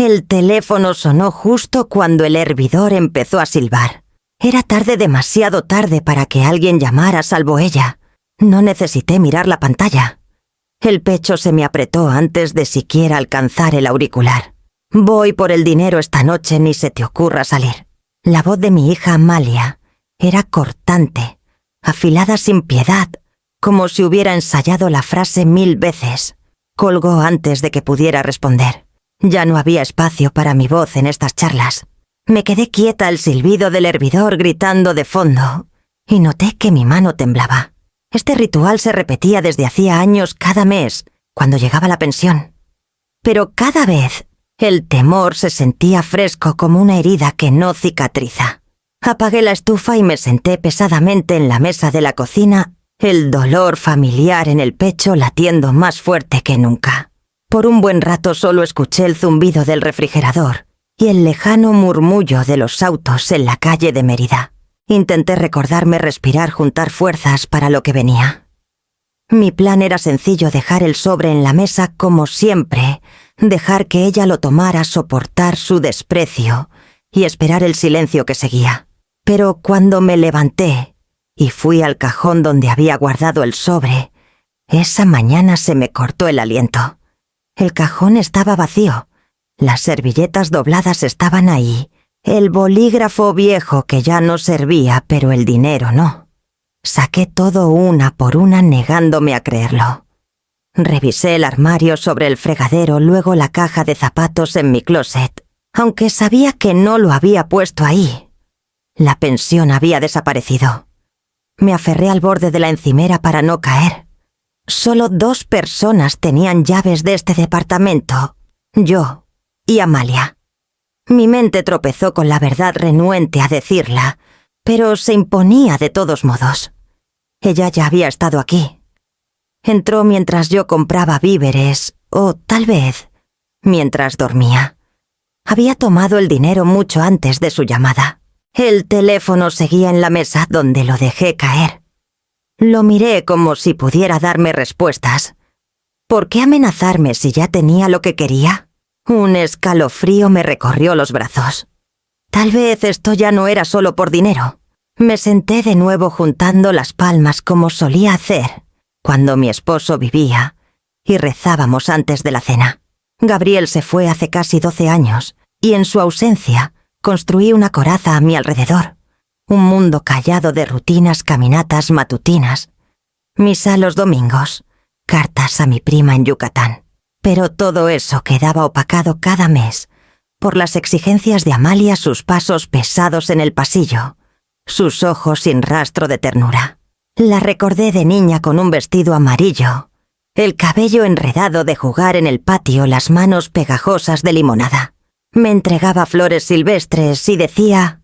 El teléfono sonó justo cuando el hervidor empezó a silbar. Era tarde, demasiado tarde para que alguien llamara salvo ella. No necesité mirar la pantalla. El pecho se me apretó antes de siquiera alcanzar el auricular. Voy por el dinero esta noche, ni se te ocurra salir. La voz de mi hija Amalia era cortante, afilada sin piedad, como si hubiera ensayado la frase 1000 veces. Colgó antes de que pudiera responder. Ya no había espacio para mi voz en estas charlas. Me quedé quieta al silbido del hervidor gritando de fondo, y noté que mi mano temblaba. Este ritual se repetía desde hacía años cada mes, cuando llegaba la pensión. Pero cada vez el temor se sentía fresco como una herida que no cicatriza. Apagué la estufa y me senté pesadamente en la mesa de la cocina, el dolor familiar en el pecho latiendo más fuerte que nunca. Por un buen rato solo escuché el zumbido del refrigerador y el lejano murmullo de los autos en la calle de Mérida. Intenté recordarme respirar, juntar fuerzas para lo que venía. Mi plan era sencillo: dejar el sobre en la mesa como siempre, dejar que ella lo tomara, soportar su desprecio y esperar el silencio que seguía. Pero cuando me levanté y fui al cajón donde había guardado el sobre, esa mañana se me cortó el aliento. El cajón estaba vacío. Las servilletas dobladas estaban ahí. El bolígrafo viejo que ya no servía, pero el dinero no. Saqué todo una por una, negándome a creerlo. Revisé el armario sobre el fregadero, luego la caja de zapatos en mi closet, aunque sabía que no lo había puesto ahí. La pensión había desaparecido. Me aferré al borde de la encimera para no caer. Solo 2 personas tenían llaves de este departamento: yo y Amalia. Mi mente tropezó con la verdad, renuente a decirla, pero se imponía de todos modos. Ella ya había estado aquí. Entró mientras yo compraba víveres, o tal vez mientras dormía. Había tomado el dinero mucho antes de su llamada. El teléfono seguía en la mesa donde lo dejé caer. Lo miré como si pudiera darme respuestas. ¿Por qué amenazarme si ya tenía lo que quería? Un escalofrío me recorrió los brazos. Tal vez esto ya no era solo por dinero. Me senté de nuevo juntando las palmas como solía hacer cuando mi esposo vivía y rezábamos antes de la cena. Gabriel se fue hace casi 12 años y en su ausencia construí una coraza a mi alrededor. Un mundo callado de rutinas, caminatas matutinas, misa los domingos, cartas a mi prima en Yucatán. Pero todo eso quedaba opacado cada mes por las exigencias de Amalia, sus pasos pesados en el pasillo, sus ojos sin rastro de ternura. La recordé de niña con un vestido amarillo, el cabello enredado de jugar en el patio, las manos pegajosas de limonada. Me entregaba flores silvestres y decía: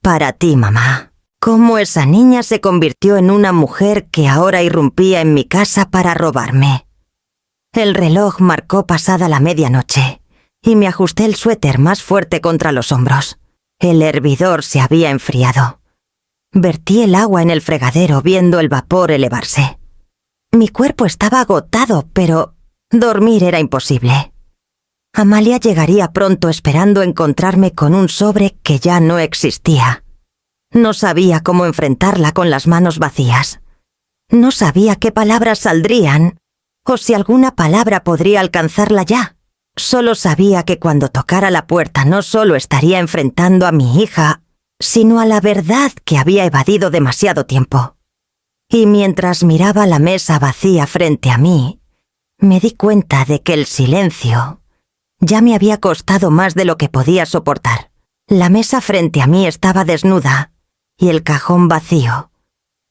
«Para ti, mamá». Cómo esa niña se convirtió en una mujer que ahora irrumpía en mi casa para robarme. El reloj marcó pasada la medianoche y me ajusté el suéter más fuerte contra los hombros. El hervidor se había enfriado. Vertí el agua en el fregadero viendo el vapor elevarse. Mi cuerpo estaba agotado, pero dormir era imposible. Amalia llegaría pronto, esperando encontrarme con un sobre que ya no existía. No sabía cómo enfrentarla con las manos vacías. No sabía qué palabras saldrían, o si alguna palabra podría alcanzarla ya. Solo sabía que cuando tocara la puerta no solo estaría enfrentando a mi hija, sino a la verdad que había evadido demasiado tiempo. Y mientras miraba la mesa vacía frente a mí, me di cuenta de que el silencio ya me había costado más de lo que podía soportar. La mesa frente a mí estaba desnuda y el cajón vacío.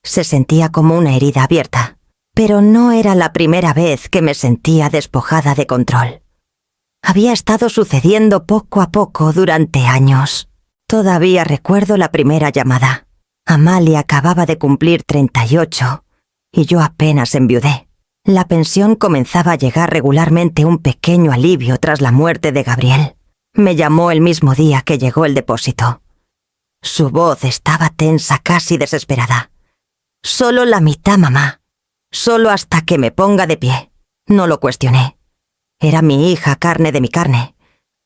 Se sentía como una herida abierta, pero no era la primera vez que me sentía despojada de control. Había estado sucediendo poco a poco durante años. Todavía recuerdo la primera llamada. Amalia acababa de cumplir 38 y yo apenas enviudé. La pensión comenzaba a llegar regularmente, un pequeño alivio tras la muerte de Gabriel. Me llamó el mismo día que llegó el depósito. Su voz estaba tensa, casi desesperada. «Solo la mitad, mamá. Solo hasta que me ponga de pie». No lo cuestioné. Era mi hija, carne de mi carne.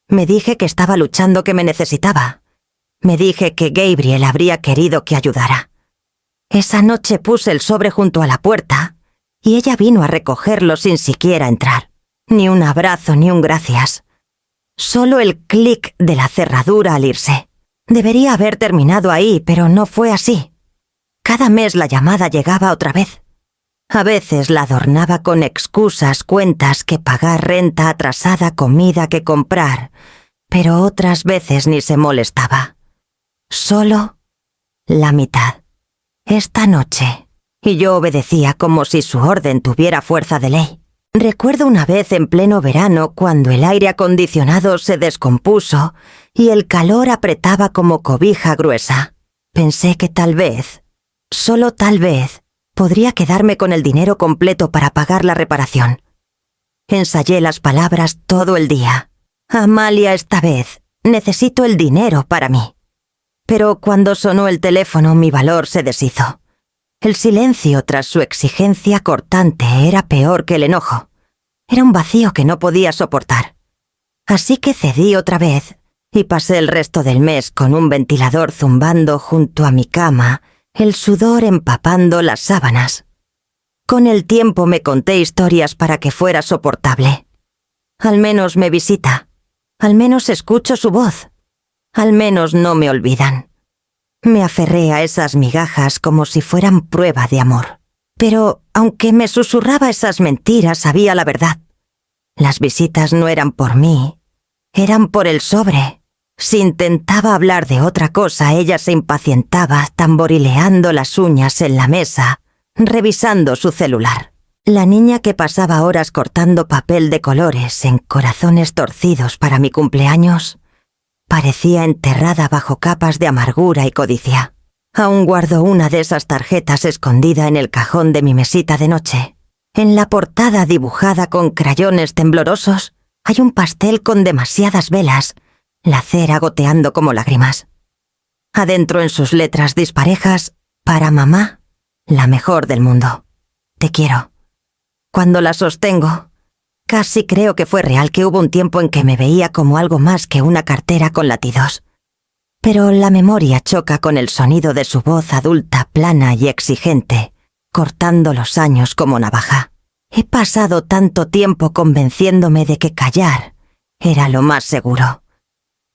Me dije que estaba luchando, que me necesitaba. Me dije que Gabriel habría querido que ayudara. Esa noche puse el sobre junto a la puerta y ella vino a recogerlo sin siquiera entrar. Ni un abrazo ni un gracias. Solo el clic de la cerradura al irse. Debería haber terminado ahí, pero no fue así. Cada mes la llamada llegaba otra vez. A veces la adornaba con excusas, cuentas que pagar, renta atrasada, comida que comprar, pero otras veces ni se molestaba. Solo la mitad. Esta noche. Y yo obedecía como si su orden tuviera fuerza de ley. Recuerdo una vez en pleno verano cuando el aire acondicionado se descompuso y el calor apretaba como cobija gruesa. Pensé que tal vez, solo tal vez, podría quedarme con el dinero completo para pagar la reparación. Ensayé las palabras todo el día. Amalia, esta vez, necesito el dinero para mí. Pero cuando sonó el teléfono mi valor se deshizo. El silencio tras su exigencia cortante era peor que el enojo. Era un vacío que no podía soportar. Así que cedí otra vez y pasé el resto del mes con un ventilador zumbando junto a mi cama, el sudor empapando las sábanas. Con el tiempo me conté historias para que fuera soportable. Al menos me visita. Al menos escucho su voz. Al menos no me olvidan. Me aferré a esas migajas como si fueran prueba de amor. Pero, aunque me susurraba esas mentiras, sabía la verdad. Las visitas no eran por mí, eran por el sobre. Si intentaba hablar de otra cosa, ella se impacientaba, tamborileando las uñas en la mesa, revisando su celular. La niña que pasaba horas cortando papel de colores en corazones torcidos para mi cumpleaños parecía enterrada bajo capas de amargura y codicia. Aún guardo una de esas tarjetas escondida en el cajón de mi mesita de noche. En la portada dibujada con crayones temblorosos hay un pastel con demasiadas velas, la cera goteando como lágrimas. Adentro en sus letras disparejas, para mamá, la mejor del mundo. Te quiero. Cuando la sostengo, casi creo que fue real, que hubo un tiempo en que me veía como algo más que una cartera con latidos. Pero la memoria choca con el sonido de su voz adulta, plana y exigente, cortando los años como navaja. He pasado tanto tiempo convenciéndome de que callar era lo más seguro.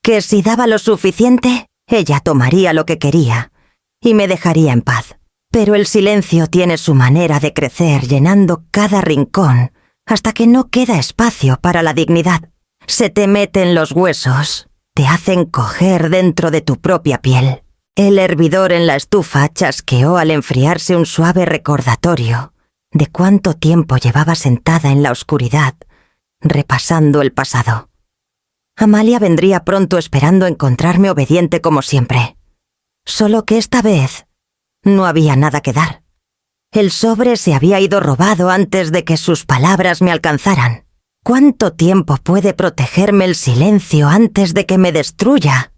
Que si daba lo suficiente, ella tomaría lo que quería y me dejaría en paz. Pero el silencio tiene su manera de crecer, llenando cada rincón, hasta que no queda espacio para la dignidad. Se te meten los huesos, te hacen coger dentro de tu propia piel. El hervidor en la estufa chasqueó al enfriarse un suave recordatorio de cuánto tiempo llevaba sentada en la oscuridad, repasando el pasado. Amalia vendría pronto esperando encontrarme obediente como siempre. Solo que esta vez no había nada que dar. El sobre se había ido robado antes de que sus palabras me alcanzaran. ¿Cuánto tiempo puede protegerme el silencio antes de que me destruya?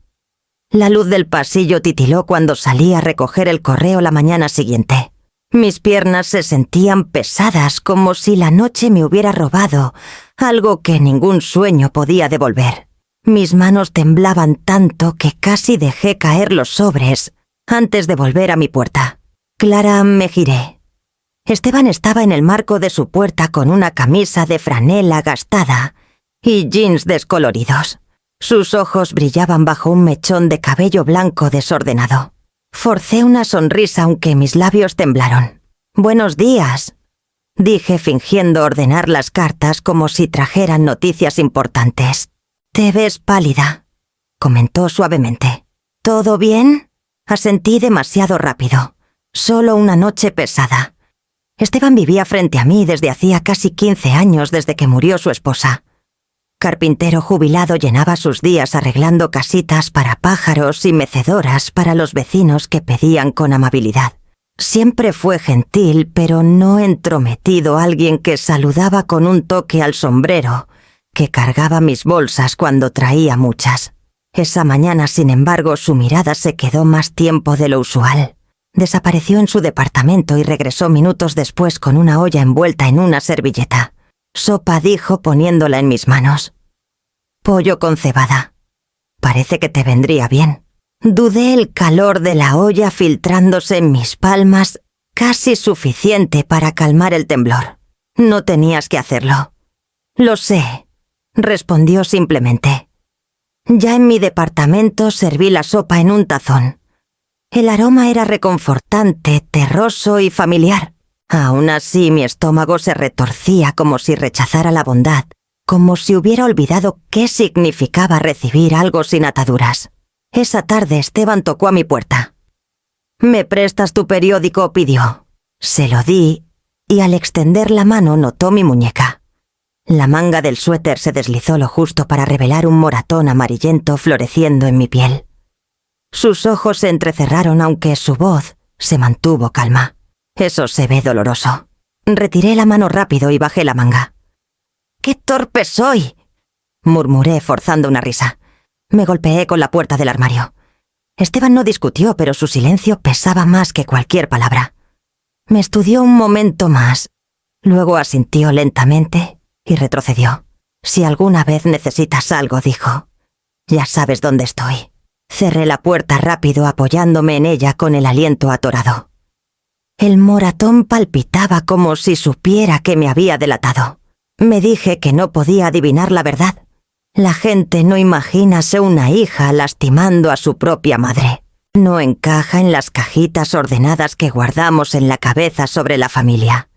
La luz del pasillo titiló cuando salí a recoger el correo la mañana siguiente. Mis piernas se sentían pesadas, como si la noche me hubiera robado algo que ningún sueño podía devolver. Mis manos temblaban tanto que casi dejé caer los sobres antes de volver a mi puerta. Clara, me giré. Esteban estaba en el marco de su puerta con una camisa de franela gastada y jeans descoloridos. Sus ojos brillaban bajo un mechón de cabello blanco desordenado. Forcé una sonrisa aunque mis labios temblaron. «Buenos días», dije fingiendo ordenar las cartas como si trajeran noticias importantes. «Te ves pálida», comentó suavemente. «¿Todo bien?» Asentí demasiado rápido. Solo una noche pesada. Esteban vivía frente a mí desde hacía casi 15 años desde que murió su esposa. Carpintero jubilado, llenaba sus días arreglando casitas para pájaros y mecedoras para los vecinos que pedían con amabilidad. Siempre fue gentil, pero no entrometido, alguien que saludaba con un toque al sombrero, que cargaba mis bolsas cuando traía muchas. Esa mañana, sin embargo, su mirada se quedó más tiempo de lo usual. Desapareció en su departamento y regresó minutos después con una olla envuelta en una servilleta. «Sopa», dijo poniéndola en mis manos. Pollo con cebada. Parece que te vendría bien. Dudé el calor de la olla filtrándose en mis palmas, casi suficiente para calmar el temblor. No tenías que hacerlo. Lo sé, respondió simplemente. Ya en mi departamento serví la sopa en un tazón. El aroma era reconfortante, terroso y familiar. Aún así, mi estómago se retorcía como si rechazara la bondad, como si hubiera olvidado qué significaba recibir algo sin ataduras. Esa tarde Esteban tocó a mi puerta. «¿Me prestas tu periódico?», pidió. Se lo di y al extender la mano notó mi muñeca. La manga del suéter se deslizó lo justo para revelar un moratón amarillento floreciendo en mi piel. Sus ojos se entrecerraron aunque su voz se mantuvo calma. «Eso se ve doloroso». Retiré la mano rápido y bajé la manga. «¡Qué torpe soy!», murmuré forzando una risa. Me golpeé con la puerta del armario. Esteban no discutió, pero su silencio pesaba más que cualquier palabra. Me estudió un momento más. Luego asintió lentamente y retrocedió. «Si alguna vez necesitas algo», dijo, «ya sabes dónde estoy». Cerré la puerta rápido apoyándome en ella con el aliento atorado. El moratón palpitaba como si supiera que me había delatado. Me dije que no podía adivinar la verdad. La gente no imagina ser una hija lastimando a su propia madre. No encaja en las cajitas ordenadas que guardamos en la cabeza sobre la familia.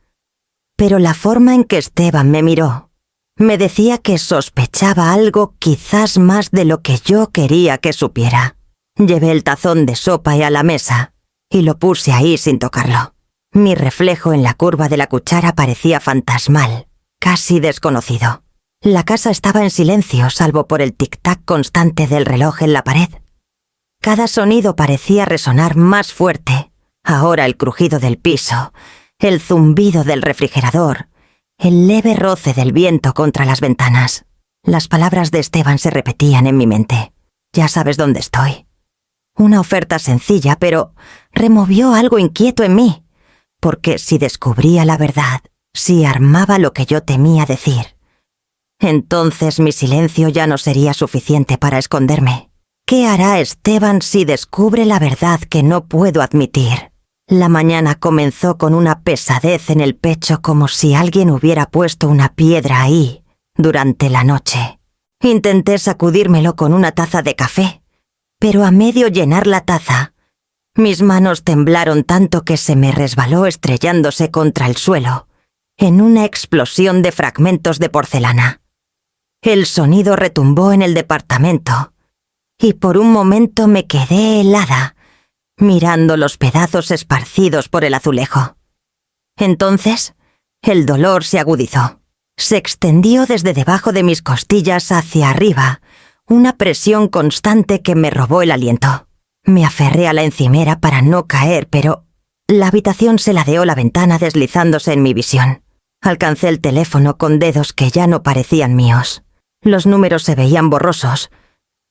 Pero la forma en que Esteban me miró me decía que sospechaba algo quizás más de lo que yo quería que supiera. Llevé el tazón de sopa a la mesa y lo puse ahí sin tocarlo. Mi reflejo en la curva de la cuchara parecía fantasmal, casi desconocido. La casa estaba en silencio, salvo por el tic-tac constante del reloj en la pared. Cada sonido parecía resonar más fuerte. Ahora el crujido del piso, el zumbido del refrigerador, el leve roce del viento contra las ventanas. Las palabras de Esteban se repetían en mi mente. «Ya sabes dónde estoy». Una oferta sencilla, pero removió algo inquieto en mí. Porque si descubría la verdad, si armaba lo que yo temía decir, entonces mi silencio ya no sería suficiente para esconderme. ¿Qué hará Esteban si descubre la verdad que no puedo admitir? La mañana comenzó con una pesadez en el pecho como si alguien hubiera puesto una piedra ahí durante la noche. Intenté sacudírmelo con una taza de café, pero a medio llenar la taza, mis manos temblaron tanto que se me resbaló estrellándose contra el suelo, en una explosión de fragmentos de porcelana. El sonido retumbó en el departamento, y por un momento me quedé helada, mirando los pedazos esparcidos por el azulejo. Entonces, el dolor se agudizó. Se extendió desde debajo de mis costillas hacia arriba, una presión constante que me robó el aliento. Me aferré a la encimera para no caer, pero la habitación se ladeó la ventana deslizándose en mi visión. Alcancé el teléfono con dedos que ya no parecían míos. Los números se veían borrosos,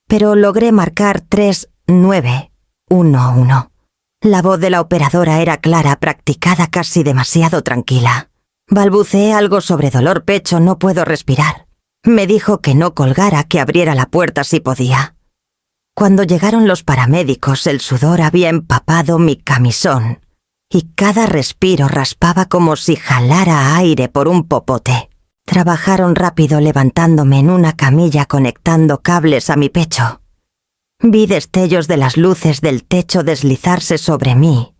pero logré marcar 3911. La voz de la operadora era clara, practicada, casi demasiado tranquila. Balbuceé algo sobre dolor pecho, no puedo respirar. Me dijo que no colgara, que abriera la puerta si podía. Cuando llegaron los paramédicos, el sudor había empapado mi camisón y cada respiro raspaba como si jalara aire por un popote. Trabajaron rápido levantándome en una camilla conectando cables a mi pecho. Vi destellos de las luces del techo deslizarse sobre mí,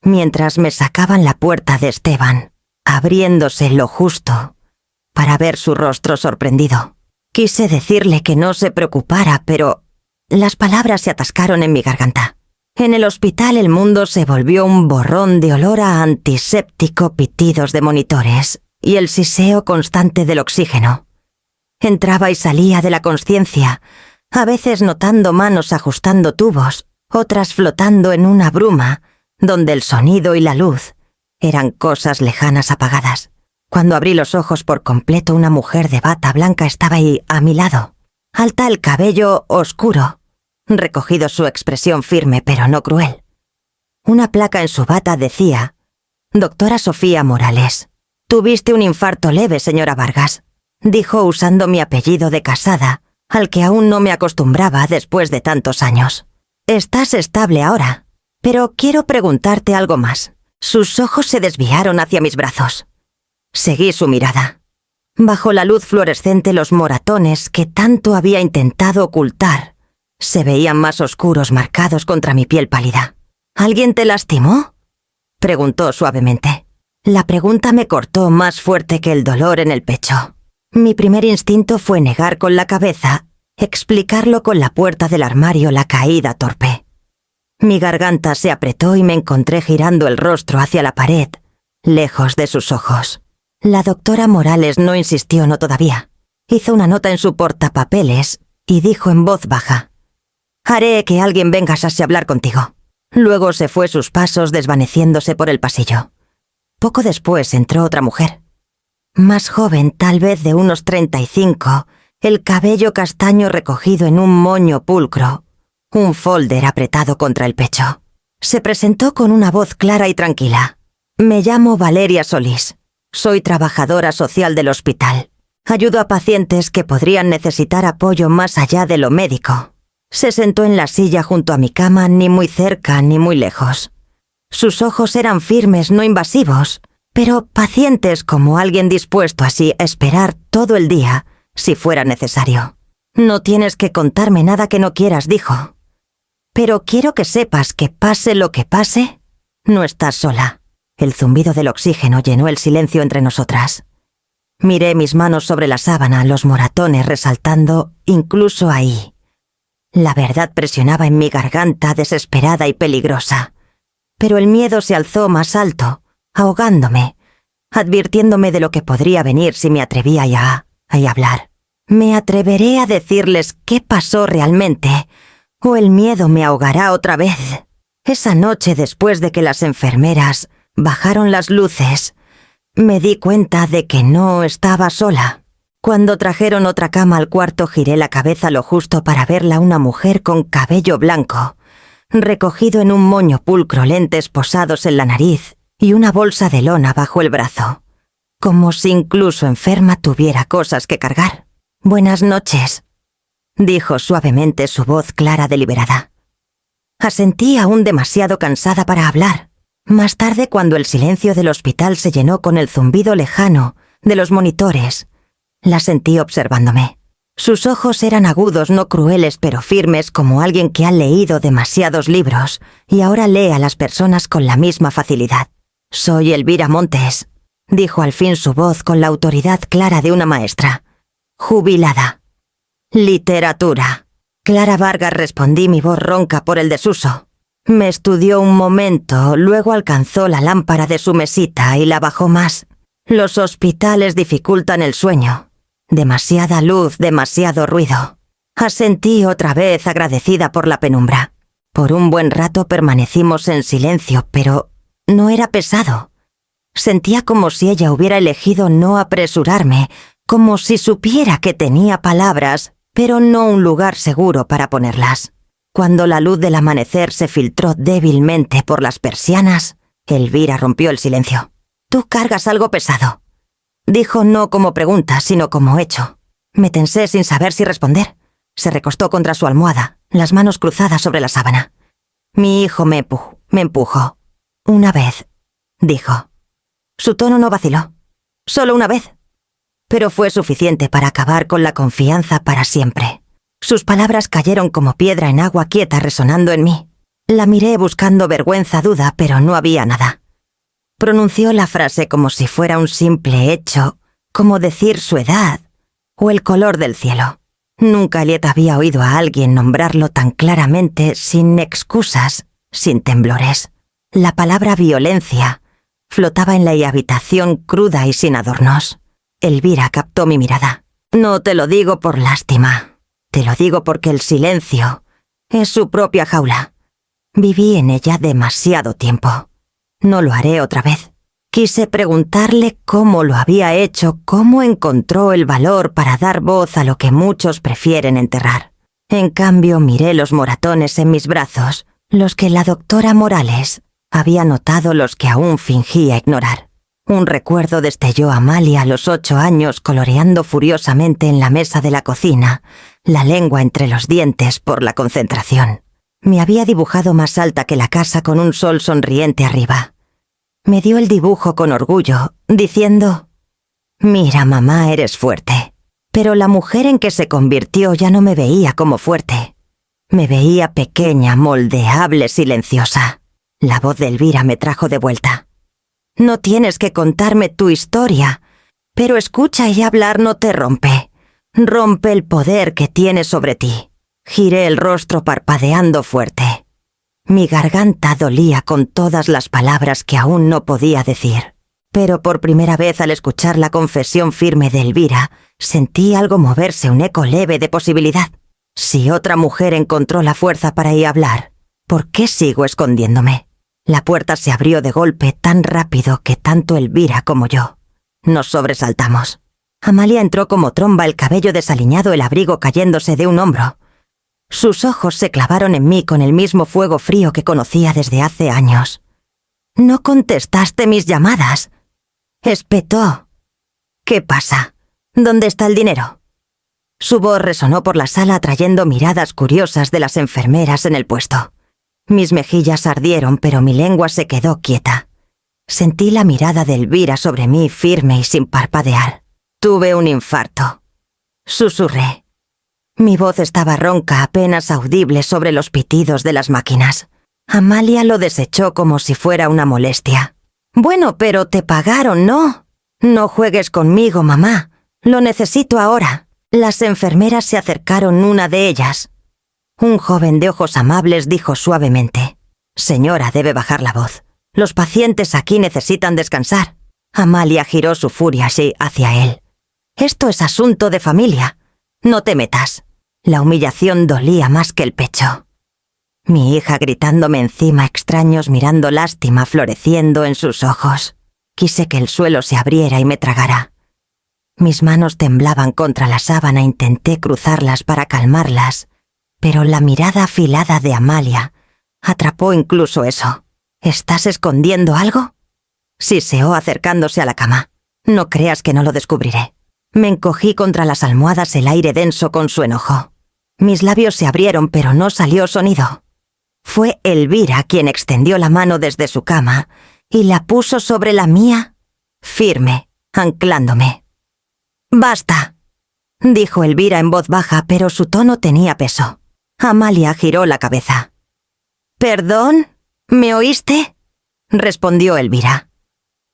mientras me sacaban la puerta de Esteban, abriéndose lo justo para ver su rostro sorprendido. Quise decirle que no se preocupara, pero las palabras se atascaron en mi garganta. En el hospital el mundo se volvió un borrón de olor a antiséptico, pitidos de monitores y el siseo constante del oxígeno. Entraba y salía de la consciencia, a veces notando manos ajustando tubos, otras flotando en una bruma, donde el sonido y la luz eran cosas lejanas apagadas. Cuando abrí los ojos por completo, una mujer de bata blanca estaba ahí a mi lado. Alta, el cabello oscuro, recogido, su expresión firme pero no cruel. Una placa en su bata decía: «Doctora Sofía Morales, tuviste un infarto leve, señora Vargas», dijo usando mi apellido de casada, al que aún no me acostumbraba después de tantos años. Estás estable ahora, pero quiero preguntarte algo más. Sus ojos se desviaron hacia mis brazos. Seguí su mirada. Bajo la luz fluorescente, los moratones que tanto había intentado ocultar se veían más oscuros, marcados contra mi piel pálida. ¿Alguien te lastimó?, preguntó suavemente. La pregunta me cortó más fuerte que el dolor en el pecho. Mi primer instinto fue negar con la cabeza, explicarlo con la puerta del armario, la caída torpe. Mi garganta se apretó y me encontré girando el rostro hacia la pared, lejos de sus ojos. La doctora Morales no insistió, no todavía. Hizo una nota en su portapapeles y dijo en voz baja: «Haré que alguien venga a hablar contigo». Luego se fue sus pasos desvaneciéndose por el pasillo. Poco después entró otra mujer. Más joven, tal vez de unos 35, el cabello castaño recogido en un moño pulcro, un folder apretado contra el pecho. Se presentó con una voz clara y tranquila. «Me llamo Valeria Solís. Soy trabajadora social del hospital. Ayudo a pacientes que podrían necesitar apoyo más allá de lo médico». Se sentó en la silla junto a mi cama, ni muy cerca ni muy lejos. Sus ojos eran firmes, no invasivos, pero pacientes, como alguien dispuesto así a esperar todo el día, si fuera necesario. «No tienes que contarme nada que no quieras», dijo. «Pero quiero que sepas que pase lo que pase, no estás sola». El zumbido del oxígeno llenó el silencio entre nosotras. Miré mis manos sobre la sábana, los moratones resaltando incluso ahí. La verdad presionaba en mi garganta, desesperada y peligrosa. Pero el miedo se alzó más alto, ahogándome, advirtiéndome de lo que podría venir si me atrevía a hablar. ¿Me atreveré a decirles qué pasó realmente, o el miedo me ahogará otra vez? Esa noche, después de que las enfermeras bajaron las luces, me di cuenta de que no estaba sola. Cuando trajeron otra cama al cuarto, giré la cabeza lo justo para verla, una mujer con cabello blanco, recogido en un moño pulcro, lentes posados en la nariz y una bolsa de lona bajo el brazo, como si incluso enferma tuviera cosas que cargar. «Buenas noches», dijo suavemente, su voz clara, deliberada. Asentí, aún demasiado cansada para hablar. Más tarde, cuando el silencio del hospital se llenó con el zumbido lejano de los monitores, la sentí observándome. Sus ojos eran agudos, no crueles, pero firmes, como alguien que ha leído demasiados libros y ahora lee a las personas con la misma facilidad. «Soy Elvira Montes», dijo al fin, su voz con la autoridad clara de una maestra. «Jubilada». «Literatura». «Clara Vargas», respondí, mi voz ronca por el desuso. Me estudió un momento, luego alcanzó la lámpara de su mesita y la bajó más. «Los hospitales dificultan el sueño. Demasiada luz, demasiado ruido». Asentí otra vez, agradecida por la penumbra. Por un buen rato permanecimos en silencio, pero no era pesado. Sentía como si ella hubiera elegido no apresurarme, como si supiera que tenía palabras, pero no un lugar seguro para ponerlas. Cuando la luz del amanecer se filtró débilmente por las persianas, Elvira rompió el silencio. «Tú cargas algo pesado», dijo, no como pregunta, sino como hecho. Me tensé sin saber si responder. Se recostó contra su almohada, las manos cruzadas sobre la sábana. «Mi hijo me empujó. Una vez», dijo. Su tono no vaciló. «Solo una vez». Pero fue suficiente para acabar con la confianza para siempre. Sus palabras cayeron como piedra en agua quieta, resonando en mí. La miré buscando vergüenza, duda, pero no había nada. Pronunció la frase como si fuera un simple hecho, como decir su edad o el color del cielo. Nunca Eliot había oído a alguien nombrarlo tan claramente, sin excusas, sin temblores. La palabra violencia flotaba en la habitación cruda y sin adornos. Elvira captó mi mirada. «No te lo digo por lástima. Te lo digo porque el silencio es su propia jaula. Viví en ella demasiado tiempo. No lo haré otra vez». Quise preguntarle cómo lo había hecho, cómo encontró el valor para dar voz a lo que muchos prefieren enterrar. En cambio, miré los moratones en mis brazos, los que la doctora Morales había notado, los que aún fingía ignorar. Un recuerdo destelló a Amalia a los 8 años coloreando furiosamente en la mesa de la cocina, la lengua entre los dientes por la concentración. Me había dibujado más alta que la casa con un sol sonriente arriba. Me dio el dibujo con orgullo, diciendo: «Mira, mamá, eres fuerte». Pero la mujer en que se convirtió ya no me veía como fuerte. Me veía pequeña, moldeable, silenciosa. La voz de Elvira me trajo de vuelta. «No tienes que contarme tu historia, pero escucha y hablar no te rompe. Rompe el poder que tienes sobre ti». Giré el rostro parpadeando fuerte. Mi garganta dolía con todas las palabras que aún no podía decir. Pero por primera vez al escuchar la confesión firme de Elvira, sentí algo moverse, un eco leve de posibilidad. Si otra mujer encontró la fuerza para ir a hablar, ¿por qué sigo escondiéndome? La puerta se abrió de golpe tan rápido que tanto Elvira como yo nos sobresaltamos. Amalia entró como tromba, el cabello desaliñado, el abrigo cayéndose de un hombro. Sus ojos se clavaron en mí con el mismo fuego frío que conocía desde hace años. «No contestaste mis llamadas», espetó. «¿Qué pasa? ¿Dónde está el dinero?» Su voz resonó por la sala atrayendo miradas curiosas de las enfermeras en el puesto. Mis mejillas ardieron, pero mi lengua se quedó quieta. Sentí la mirada de Elvira sobre mí firme y sin parpadear. «Tuve un infarto», susurré. Mi voz estaba ronca, apenas audible sobre los pitidos de las máquinas. Amalia lo desechó como si fuera una molestia. «Bueno, pero te pagaron, ¿no? No juegues conmigo, mamá. Lo necesito ahora». Las enfermeras se acercaron, una de ellas. Un joven de ojos amables dijo suavemente: «Señora, debe bajar la voz. Los pacientes aquí necesitan descansar». Amalia giró su furia hacia él. «Esto es asunto de familia. No te metas». La humillación dolía más que el pecho. Mi hija gritándome encima, extraños mirando lástima floreciendo en sus ojos. Quise que el suelo se abriera y me tragara. Mis manos temblaban contra la sábana, intenté cruzarlas para calmarlas, pero la mirada afilada de Amalia atrapó incluso eso. «¿Estás escondiendo algo?», siseó acercándose a la cama. «No creas que no lo descubriré». Me encogí contra las almohadas, el aire denso con su enojo. Mis labios se abrieron, pero no salió sonido. Fue Elvira quien extendió la mano desde su cama y la puso sobre la mía, firme, anclándome. «Basta», dijo Elvira en voz baja, pero su tono tenía peso. Amalia giró la cabeza. «¿Perdón? ¿Me oíste?», respondió Elvira.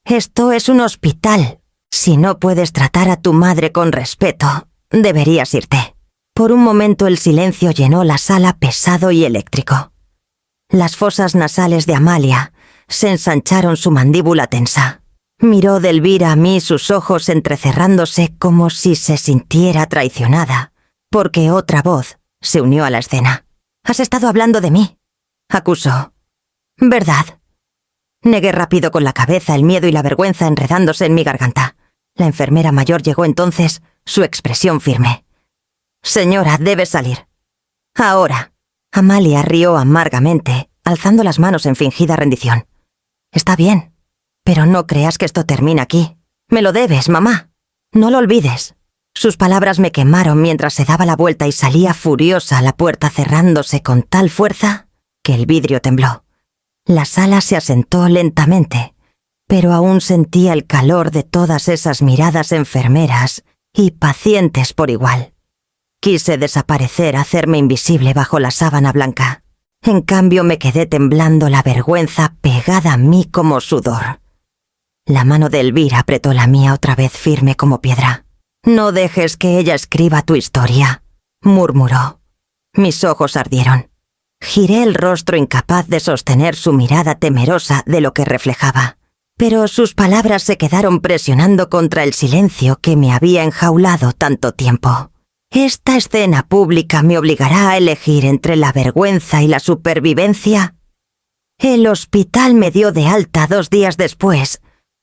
«Esto es un hospital. Si no puedes tratar a tu madre con respeto, deberías irte». Por un momento el silencio llenó la sala, pesado y eléctrico. Las fosas nasales de Amalia se ensancharon, su mandíbula tensa. Miró de Elvira a mí, sus ojos entrecerrándose como si se sintiera traicionada, porque otra voz se unió a la escena. «Has estado hablando de mí», acusó. «¿Verdad?». Negué rápido con la cabeza, el miedo y la vergüenza enredándose en mi garganta. La enfermera mayor llegó entonces, su expresión firme. «Señora, debe salir. Ahora». Amalia rió amargamente, alzando las manos en fingida rendición. «Está bien, pero no creas que esto termina aquí. Me lo debes, mamá. No lo olvides». Sus palabras me quemaron mientras se daba la vuelta y salía furiosa, la puerta cerrándose con tal fuerza que el vidrio tembló. La sala se asentó lentamente, pero aún sentía el calor de todas esas miradas enfermeras y pacientes por igual. Quise desaparecer, hacerme invisible bajo la sábana blanca. En cambio me quedé temblando, la vergüenza pegada a mí como sudor. La mano de Elvira apretó la mía otra vez firme como piedra. «No dejes que ella escriba tu historia», murmuró. Mis ojos ardieron. Giré el rostro incapaz de sostener su mirada temerosa de lo que reflejaba. Pero sus palabras se quedaron presionando contra el silencio que me había enjaulado tanto tiempo. ¿Esta escena pública me obligará a elegir entre la vergüenza y la supervivencia? El hospital me dio de alta 2 días después,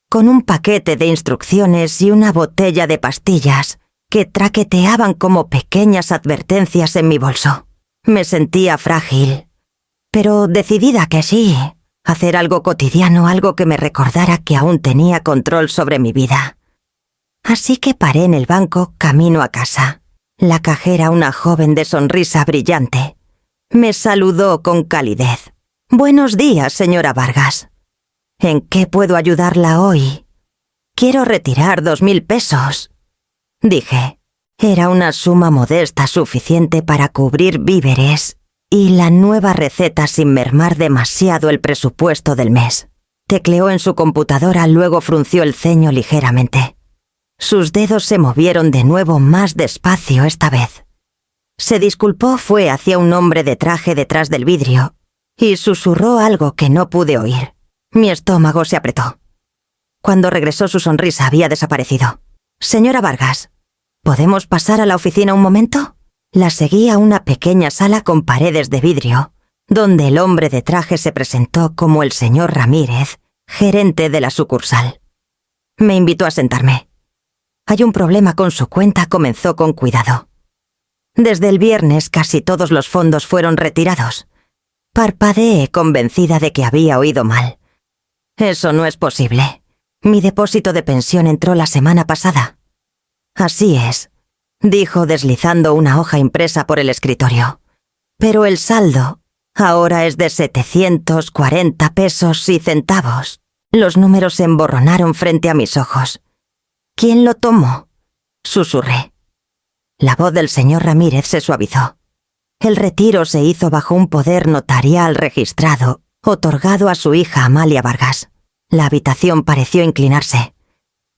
con un paquete de instrucciones y una botella de pastillas que traqueteaban como pequeñas advertencias en mi bolso. Me sentía frágil, pero decidida que sí, Hacer algo cotidiano, algo que me recordara que aún tenía control sobre mi vida. Así que paré en el banco camino a casa. La cajera, una joven de sonrisa brillante, me saludó con calidez. «Buenos días, señora Vargas. ¿En qué puedo ayudarla hoy?» «Quiero retirar 2000 pesos», dije. Era una suma modesta suficiente para cubrir víveres y la nueva receta sin mermar demasiado el presupuesto del mes. Tecleó en su computadora, luego frunció el ceño ligeramente. Sus dedos se movieron de nuevo más despacio esta vez. Se disculpó, fue hacia un hombre de traje detrás del vidrio y susurró algo que no pude oír. Mi estómago se apretó. Cuando regresó, su sonrisa había desaparecido. «Señora Vargas, ¿podemos pasar a la oficina un momento?» La seguí a una pequeña sala con paredes de vidrio, donde el hombre de traje se presentó como el señor Ramírez, gerente de la sucursal. Me invitó a sentarme. «Hay un problema con su cuenta», comenzó con cuidado. «Desde el viernes casi todos los fondos fueron retirados». Parpadeé, convencida de que había oído mal. «Eso no es posible. Mi depósito de pensión entró la semana pasada». «Así es», dijo deslizando una hoja impresa por el escritorio. «Pero el saldo ahora es de 740 pesos y centavos». Los números se emborronaron frente a mis ojos. «¿Quién lo tomó?», susurré. La voz del señor Ramírez se suavizó. El retiro se hizo bajo un poder notarial registrado, otorgado a su hija Amalia Vargas. La habitación pareció inclinarse.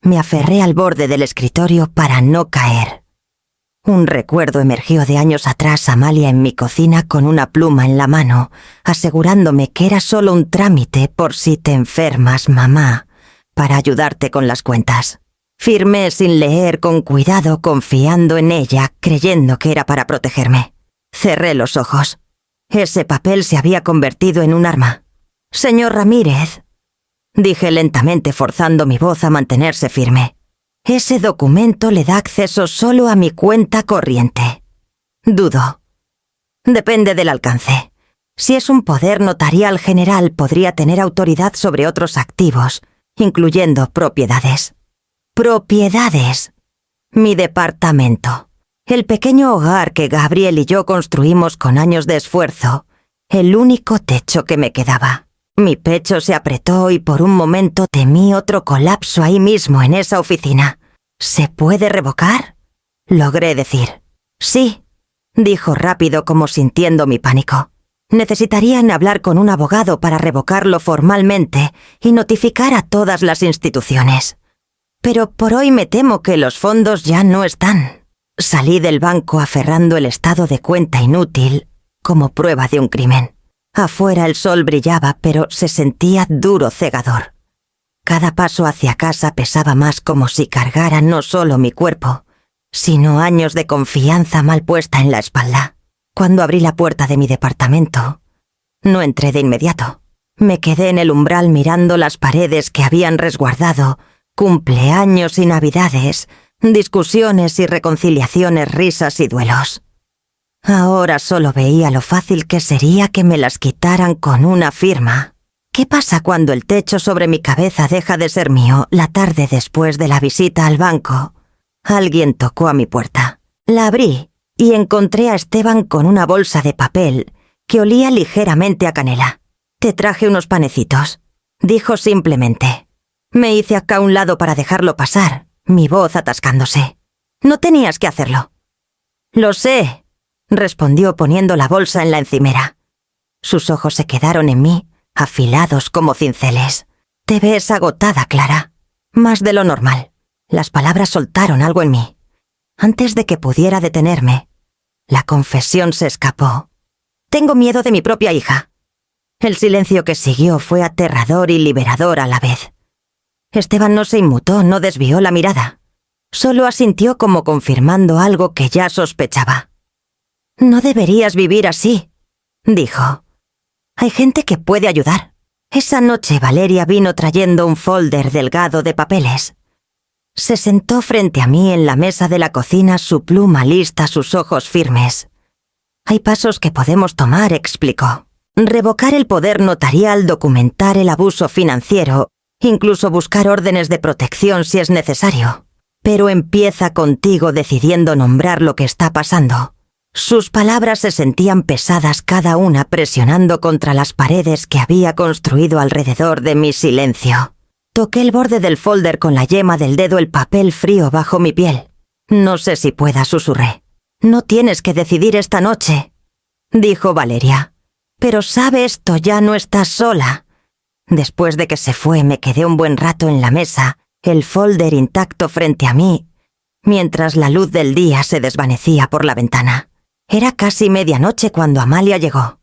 Me aferré al borde del escritorio para no caer. Un recuerdo emergió de años atrás, Amalia en mi cocina con una pluma en la mano, asegurándome que era solo un trámite por si te enfermas, mamá, para ayudarte con las cuentas. Firmé sin leer, con cuidado, confiando en ella, creyendo que era para protegerme. Cerré los ojos. Ese papel se había convertido en un arma. «Señor Ramírez», dije lentamente, forzando mi voz a mantenerse firme. «Ese documento le da acceso solo a mi cuenta corriente». «Dudo». «Depende del alcance. Si es un poder notarial general, podría tener autoridad sobre otros activos, incluyendo propiedades». «Propiedades». «Mi departamento. El pequeño hogar que Gabriel y yo construimos con años de esfuerzo. El único techo que me quedaba». Mi pecho se apretó y por un momento temí otro colapso ahí mismo en esa oficina. «¿Se puede revocar?», logré decir. «Sí», dijo rápido, como sintiendo mi pánico. «Necesitarían hablar con un abogado para revocarlo formalmente y notificar a todas las instituciones. Pero por hoy me temo que los fondos ya no están». Salí del banco aferrando el estado de cuenta inútil como prueba de un crimen. Afuera el sol brillaba, pero se sentía duro, cegador. Cada paso hacia casa pesaba más, como si cargara no solo mi cuerpo, sino años de confianza mal puesta en la espalda. Cuando abrí la puerta de mi departamento, no entré de inmediato. Me quedé en el umbral mirando las paredes que habían resguardado cumpleaños y navidades, discusiones y reconciliaciones, risas y duelos. Ahora solo veía lo fácil que sería que me las quitaran con una firma. ¿Qué pasa cuando el techo sobre mi cabeza deja de ser mío? La tarde después de la visita al banco, alguien tocó a mi puerta. La abrí y encontré a Esteban con una bolsa de papel que olía ligeramente a canela. «Te traje unos panecitos», dijo simplemente. Me hice acá a un lado para dejarlo pasar, mi voz atascándose. «No tenías que hacerlo». «Lo sé», respondió poniendo la bolsa en la encimera. Sus ojos se quedaron en mí, afilados como cinceles. «Te ves agotada, Clara. Más de lo normal». Las palabras soltaron algo en mí. Antes de que pudiera detenerme, la confesión se escapó. «Tengo miedo de mi propia hija». El silencio que siguió fue aterrador y liberador a la vez. Esteban no se inmutó, no desvió la mirada. Solo asintió, como confirmando algo que ya sospechaba. «No deberías vivir así», dijo. «Hay gente que puede ayudar». Esa noche Valeria vino trayendo un folder delgado de papeles. Se sentó frente a mí en la mesa de la cocina, su pluma lista, sus ojos firmes. «Hay pasos que podemos tomar», explicó. Revocar el poder notarial, documentar el abuso financiero, incluso buscar órdenes de protección si es necesario. Pero empieza contigo decidiendo nombrar lo que está pasando. Sus palabras se sentían pesadas cada una presionando contra las paredes que había construido alrededor de mi silencio. Toqué el borde del folder con la yema del dedo, el papel frío bajo mi piel. No sé si pueda, susurré. No tienes que decidir esta noche, dijo Valeria. Pero sabe esto, ya no estás sola. Después de que se fue, me quedé un buen rato en la mesa, el folder intacto frente a mí, mientras la luz del día se desvanecía por la ventana. Era casi medianoche cuando Amalia llegó.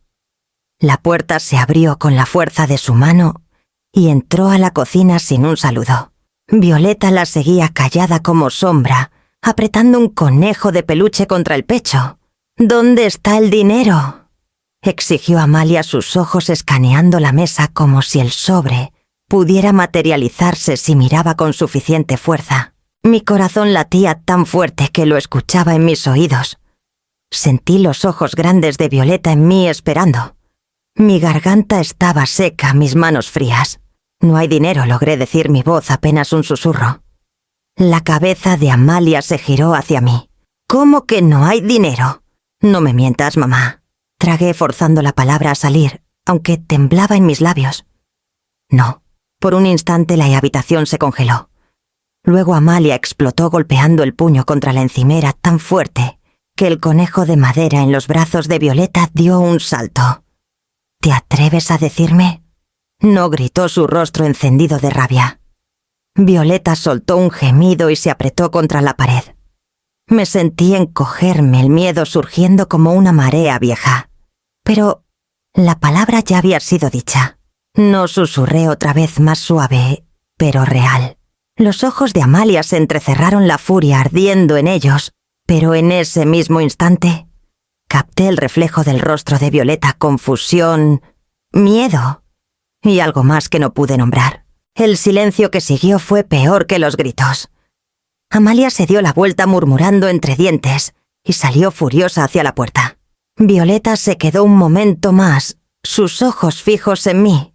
La puerta se abrió con la fuerza de su mano y entró a la cocina sin un saludo. Violeta la seguía callada como sombra, apretando un conejo de peluche contra el pecho. ¿Dónde está el dinero?, exigió Amalia, sus ojos escaneando la mesa como si el sobre pudiera materializarse si miraba con suficiente fuerza. Mi corazón latía tan fuerte que lo escuchaba en mis oídos. Sentí los ojos grandes de Violeta en mí esperando. Mi garganta estaba seca, mis manos frías. No hay dinero, logré decir, mi voz apenas un susurro. La cabeza de Amalia se giró hacia mí. ¿Cómo que no hay dinero? No me mientas, mamá. Tragué forzando la palabra a salir, aunque temblaba en mis labios. No. Por un instante la habitación se congeló. Luego Amalia explotó golpeando el puño contra la encimera tan fuerte que el conejo de madera en los brazos de Violeta dio un salto. ¿Te atreves a decirme? No, gritó, su rostro encendido de rabia. Violeta soltó un gemido y se apretó contra la pared. Me sentí encogerme, el miedo surgiendo como una marea vieja. Pero la palabra ya había sido dicha. No, susurré otra vez, más suave, pero real. Los ojos de Amalia se entrecerraron, la furia ardiendo en ellos, pero en ese mismo instante capté el reflejo del rostro de Violeta, confusión, miedo y algo más que no pude nombrar. El silencio que siguió fue peor que los gritos. Amalia se dio la vuelta murmurando entre dientes y salió furiosa hacia la puerta. Violeta se quedó un momento más, sus ojos fijos en mí.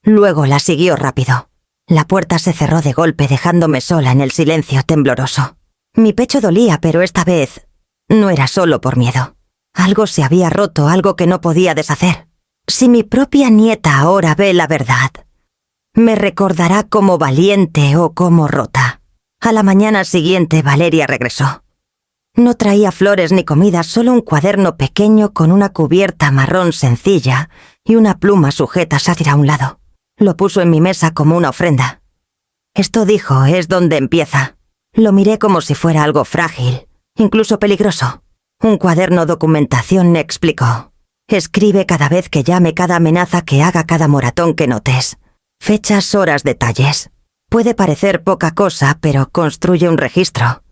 Luego la siguió rápido. La puerta se cerró de golpe dejándome sola en el silencio tembloroso. Mi pecho dolía, pero esta vez no era solo por miedo. Algo se había roto, algo que no podía deshacer. Si mi propia nieta ahora ve la verdad, me recordará como valiente o como rota. A la mañana siguiente Valeria regresó. No traía flores ni comida, solo un cuaderno pequeño con una cubierta marrón sencilla y una pluma sujeta sátira a un lado. Lo puso en mi mesa como una ofrenda. Esto, dijo, es donde empieza. Lo miré como si fuera algo frágil, incluso peligroso. Un cuaderno documentación, me explicó. Escribe cada vez que llame, cada amenaza que haga, cada moratón que notes. Fechas, horas, detalles. Puede parecer poca cosa, pero construye un registro.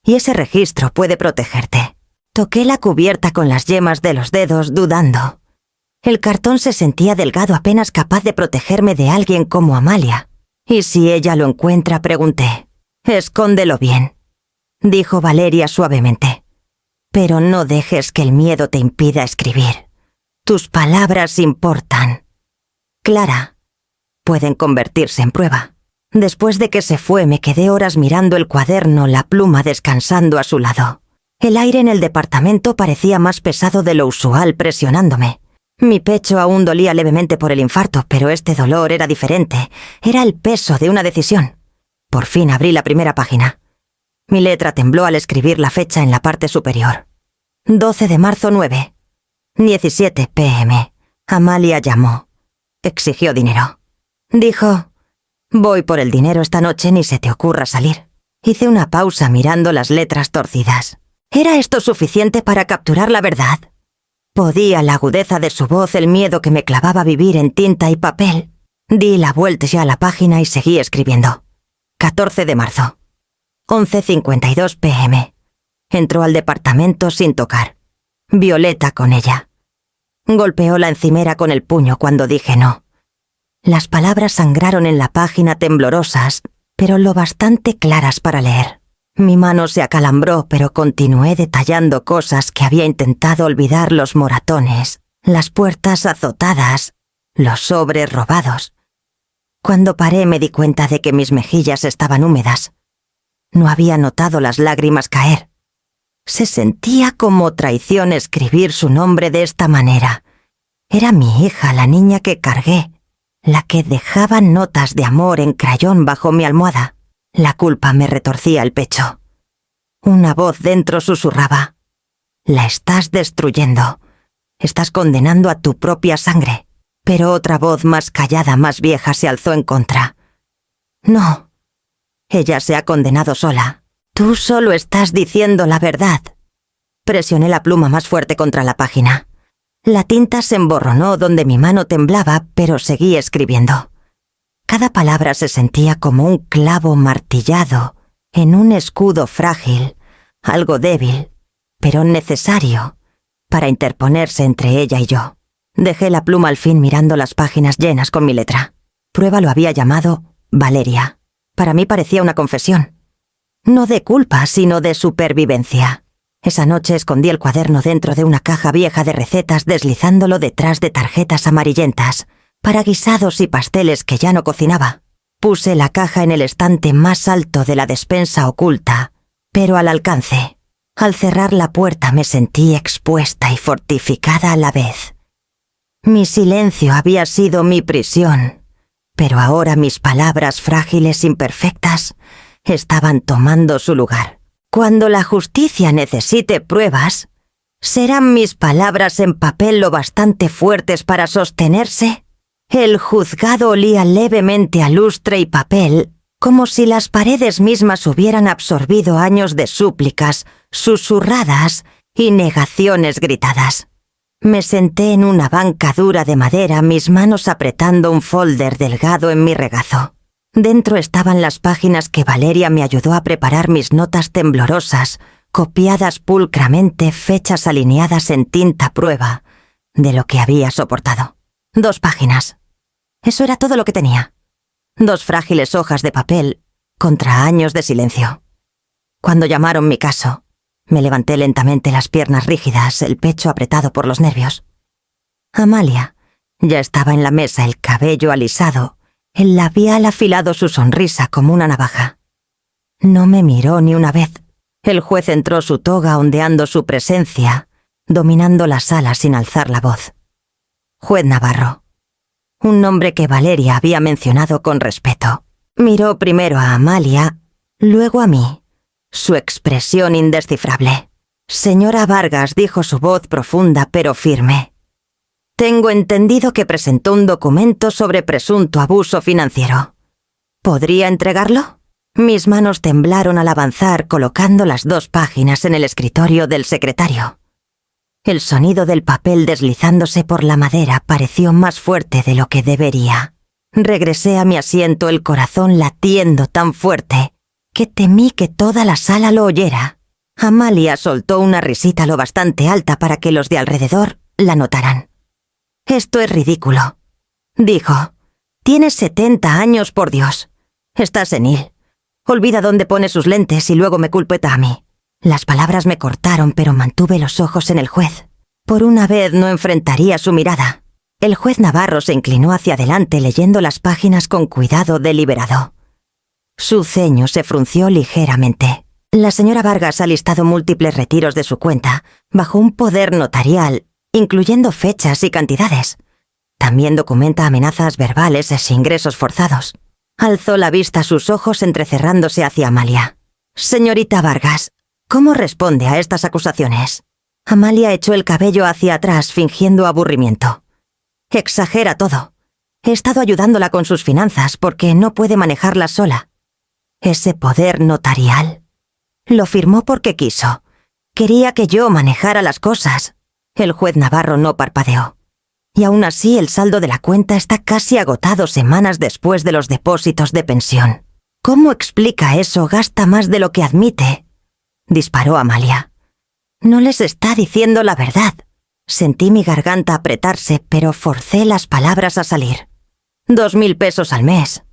Y ese registro puede protegerte. Toqué la cubierta con las yemas de los dedos, dudando. El cartón se sentía delgado, apenas capaz de protegerme de alguien como Amalia. ¿Y si ella lo encuentra?, pregunté. Escóndelo bien, dijo Valeria suavemente. Pero no dejes que el miedo te impida escribir. Tus palabras importan. Clara, pueden convertirse en prueba. Después de que se fue, me quedé horas mirando el cuaderno, la pluma descansando a su lado. El aire en el departamento parecía más pesado de lo usual, presionándome. Mi pecho aún dolía levemente por el infarto, pero este dolor era diferente. Era el peso de una decisión. Por fin abrí la primera página. Mi letra tembló al escribir la fecha en la parte superior. 12 de marzo 9. 17 p.m. Amalia llamó. Exigió dinero. Dijo: voy por el dinero esta noche, ni se te ocurra salir. Hice una pausa mirando las letras torcidas. ¿Era esto suficiente para capturar la verdad? Podía la agudeza de su voz, el miedo que me clavaba vivir en tinta y papel. Di la vuelta ya a la página y seguí escribiendo. 14 de marzo. 11:52 p.m. Entró al departamento sin tocar. Violeta con ella. Golpeó la encimera con el puño cuando dije no. Las palabras sangraron en la página, temblorosas, pero lo bastante claras para leer. Mi mano se acalambró, pero continué detallando cosas que había intentado olvidar: los moratones, las puertas azotadas, los sobres robados. Cuando paré me di cuenta de que mis mejillas estaban húmedas. No había notado las lágrimas caer. Se sentía como traición escribir su nombre de esta manera. Era mi hija, la niña que cargué, la que dejaba notas de amor en crayón bajo mi almohada. La culpa me retorcía el pecho. Una voz dentro susurraba: «La estás destruyendo. Estás condenando a tu propia sangre». Pero otra voz más callada, más vieja, se alzó en contra. «No. Ella se ha condenado sola. Tú solo estás diciendo la verdad». Presioné la pluma más fuerte contra la página. La tinta se emborronó donde mi mano temblaba, pero seguí escribiendo. Cada palabra se sentía como un clavo martillado en un escudo frágil, algo débil, pero necesario, para interponerse entre ella y yo. Dejé la pluma al fin mirando las páginas llenas con mi letra. Prueba lo había llamado Valeria. Para mí parecía una confesión. No de culpa, sino de supervivencia. Esa noche escondí el cuaderno dentro de una caja vieja de recetas, deslizándolo detrás de tarjetas amarillentas, para guisados y pasteles que ya no cocinaba. Puse la caja en el estante más alto de la despensa oculta, pero al alcance. Al cerrar la puerta me sentí expuesta y fortificada a la vez. Mi silencio había sido mi prisión, pero ahora mis palabras frágiles, imperfectas, estaban tomando su lugar. Cuando la justicia necesite pruebas, ¿serán mis palabras en papel lo bastante fuertes para sostenerse? El juzgado olía levemente a lustre y papel, como si las paredes mismas hubieran absorbido años de súplicas, susurradas y negaciones gritadas. Me senté en una banca dura de madera, mis manos apretando un folder delgado en mi regazo. Dentro estaban las páginas que Valeria me ayudó a preparar, mis notas temblorosas, copiadas pulcramente, fechas alineadas en tinta prueba de lo que había soportado. 2 páginas. Eso era todo lo que tenía. 2 frágiles hojas de papel contra años de silencio. Cuando llamaron mi caso, me levanté lentamente, las piernas rígidas, el pecho apretado por los nervios. Amalia ya estaba en la mesa, el cabello alisado, el labial afilado, su sonrisa como una navaja. No me miró ni una vez. El juez entró, su toga ondeando su presencia, dominando la sala sin alzar la voz. Juez Navarro. Un nombre que Valeria había mencionado con respeto. Miró primero a Amalia, luego a mí. Su expresión indescifrable. «Señora Vargas», dijo su voz profunda pero firme. «Tengo entendido que presentó un documento sobre presunto abuso financiero. ¿Podría entregarlo?» Mis manos temblaron al avanzar, colocando las 2 páginas en el escritorio del secretario. El sonido del papel deslizándose por la madera pareció más fuerte de lo que debería. Regresé a mi asiento, el corazón latiendo tan fuerte que temí que toda la sala lo oyera. Amalia soltó una risita lo bastante alta para que los de alrededor la notaran. «Esto es ridículo», dijo. «Tienes 70 años, por Dios. Estás senil. Olvida dónde pone sus lentes y luego me culpeta a mí». Las palabras me cortaron, pero mantuve los ojos en el juez. Por una vez no enfrentaría su mirada. El juez Navarro se inclinó hacia adelante, leyendo las páginas con cuidado deliberado. Su ceño se frunció ligeramente. La señora Vargas ha listado múltiples retiros de su cuenta, bajo un poder notarial, incluyendo fechas y cantidades. También documenta amenazas verbales e ingresos forzados. Alzó la vista, sus ojos entrecerrándose hacia Amalia. «Señorita Vargas, ¿cómo responde a estas acusaciones?» Amalia echó el cabello hacia atrás, fingiendo aburrimiento. «Exagera todo. He estado ayudándola con sus finanzas porque no puede manejarlas sola. Ese poder notarial lo firmó porque quiso. Quería que yo manejara las cosas». El juez Navarro no parpadeó. «Y aún así el saldo de la cuenta está casi agotado semanas después de los depósitos de pensión. ¿Cómo explica eso? Gasta más de lo que admite», disparó Amalia. «No les está diciendo la verdad». Sentí mi garganta apretarse, pero forcé las palabras a salir. 2.000 pesos al mes.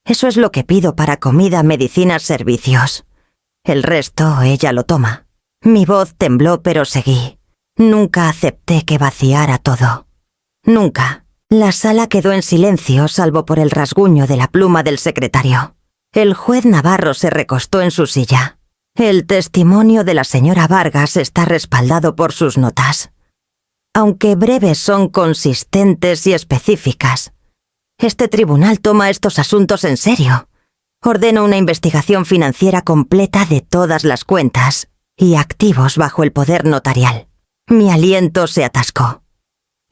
Eso es lo que pido para comida, medicinas, servicios. El resto ella lo toma. Mi voz tembló, pero seguí. Nunca acepté que vaciara todo. Nunca. La sala quedó en silencio salvo por el rasguño de la pluma del secretario. El juez Navarro se recostó en su silla. El testimonio de la señora Vargas está respaldado por sus notas. Aunque breves, son consistentes y específicas. Este tribunal toma estos asuntos en serio. Ordeno una investigación financiera completa de todas las cuentas y activos bajo el poder notarial. Mi aliento se atascó.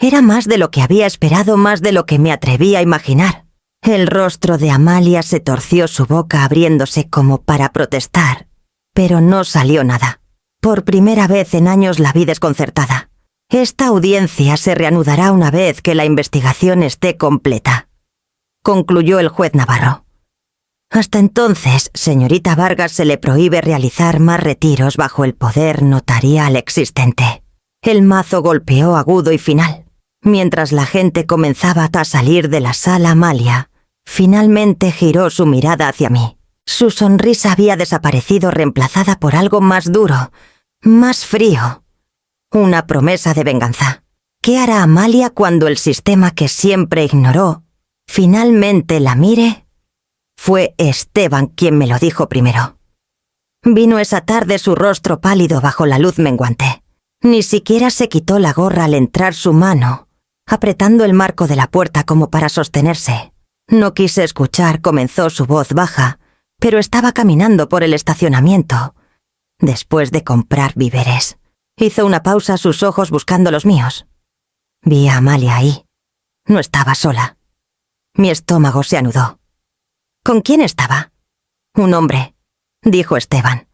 Era más de lo que había esperado, más de lo que me atreví a imaginar. El rostro de Amalia se torció, su boca abriéndose como para protestar, pero no salió nada. Por primera vez en años la vi desconcertada. Esta audiencia se reanudará una vez que la investigación esté completa, concluyó el juez Navarro. Hasta entonces, señorita Vargas, se le prohíbe realizar más retiros bajo el poder notarial existente. El mazo golpeó agudo y final. Mientras la gente comenzaba a salir de la sala, Amalia finalmente giró su mirada hacia mí. Su sonrisa había desaparecido, reemplazada por algo más duro, más frío. Una promesa de venganza. ¿Qué hará Amalia cuando el sistema que siempre ignoró finalmente la mire? Fue Esteban quien me lo dijo primero. Vino esa tarde, su rostro pálido bajo la luz menguante. Ni siquiera se quitó la gorra al entrar, su mano apretando el marco de la puerta como para sostenerse. No quise escuchar, comenzó su voz baja, pero estaba caminando por el estacionamiento, después de comprar víveres. Hizo una pausa, sus ojos buscando los míos. Vi a Amalia ahí. No estaba sola. Mi estómago se anudó. ¿Con quién estaba? Un hombre, dijo Esteban,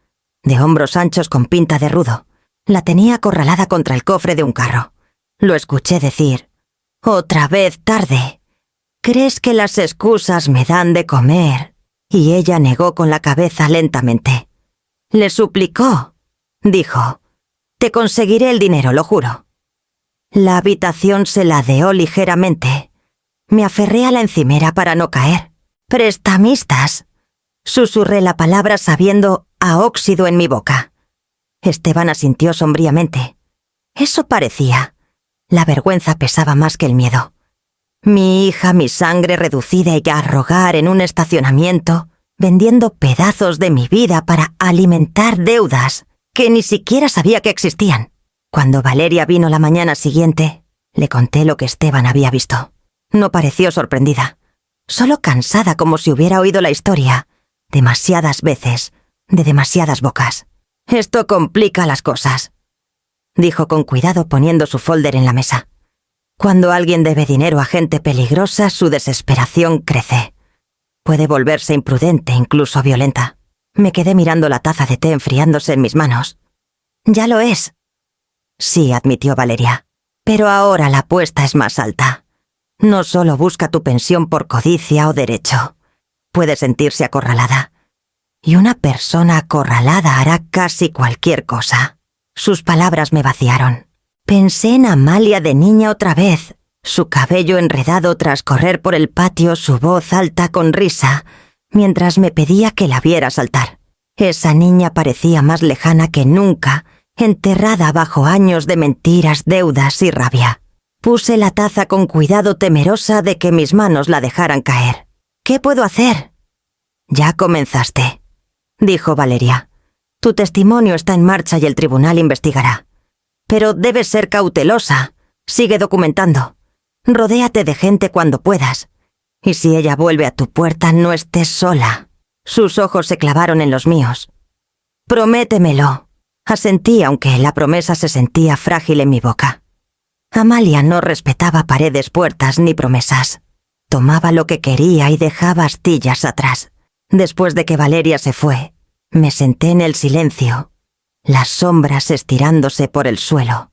de hombros anchos con pinta de rudo. La tenía acorralada contra el cofre de un carro. Lo escuché decir: «Otra vez tarde. ¿Crees que las excusas me dan de comer?» Y ella negó con la cabeza lentamente. Le suplicó. Dijo: «Te conseguiré el dinero, lo juro». La habitación se ladeó ligeramente. Me aferré a la encimera para no caer. «Prestamistas», susurré la palabra sabiendo a óxido en mi boca. Esteban asintió sombríamente. Eso parecía. La vergüenza pesaba más que el miedo. Mi hija, mi sangre reducida y a rogar en un estacionamiento, vendiendo pedazos de mi vida para alimentar deudas que ni siquiera sabía que existían. Cuando Valeria vino la mañana siguiente, le conté lo que Esteban había visto. No pareció sorprendida, solo cansada, como si hubiera oído la historia demasiadas veces, de demasiadas bocas. «Esto complica las cosas», dijo con cuidado poniendo su folder en la mesa. Cuando alguien debe dinero a gente peligrosa, su desesperación crece. Puede volverse imprudente, incluso violenta. Me quedé mirando la taza de té enfriándose en mis manos. «Ya lo es». «Sí», admitió Valeria. «Pero ahora la apuesta es más alta. No solo busca tu pensión por codicia o derecho. Puede sentirse acorralada. Y una persona acorralada hará casi cualquier cosa». Sus palabras me vaciaron. Pensé en Amalia de niña otra vez, su cabello enredado tras correr por el patio, su voz alta con risa, mientras me pedía que la viera saltar. Esa niña parecía más lejana que nunca, enterrada bajo años de mentiras, deudas y rabia. Puse la taza con cuidado, temerosa de que mis manos la dejaran caer. «¿Qué puedo hacer?» «Ya comenzaste», dijo Valeria. «Tu testimonio está en marcha y el tribunal investigará. Pero debes ser cautelosa. Sigue documentando. Rodéate de gente cuando puedas. Y si ella vuelve a tu puerta, no estés sola». Sus ojos se clavaron en los míos. «Prométemelo». Asentí, aunque la promesa se sentía frágil en mi boca. Amalia no respetaba paredes, puertas ni promesas. Tomaba lo que quería y dejaba astillas atrás. Después de que Valeria se fue, me senté en el silencio, las sombras estirándose por el suelo,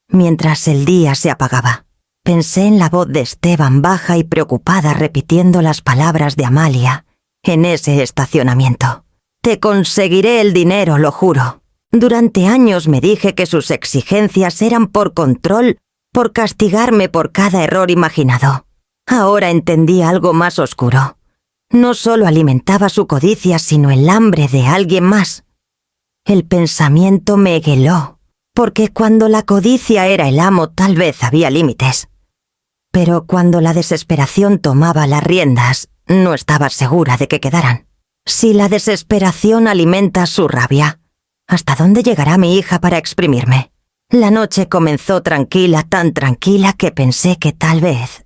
mientras el día se apagaba. Pensé en la voz de Esteban, baja y preocupada, repitiendo las palabras de Amalia en ese estacionamiento. «Te conseguiré el dinero, lo juro». Durante años me dije que sus exigencias eran por control, por castigarme por cada error imaginado. Ahora entendí algo más oscuro. No solo alimentaba su codicia, sino el hambre de alguien más. El pensamiento me heló. porque cuando la codicia era el amo tal vez había límites. Pero cuando la desesperación tomaba las riendas, no estaba segura de que quedaran. Si la desesperación alimenta su rabia, ¿hasta dónde llegará mi hija para exprimirme? La noche comenzó tranquila, tan tranquila que pensé que tal vez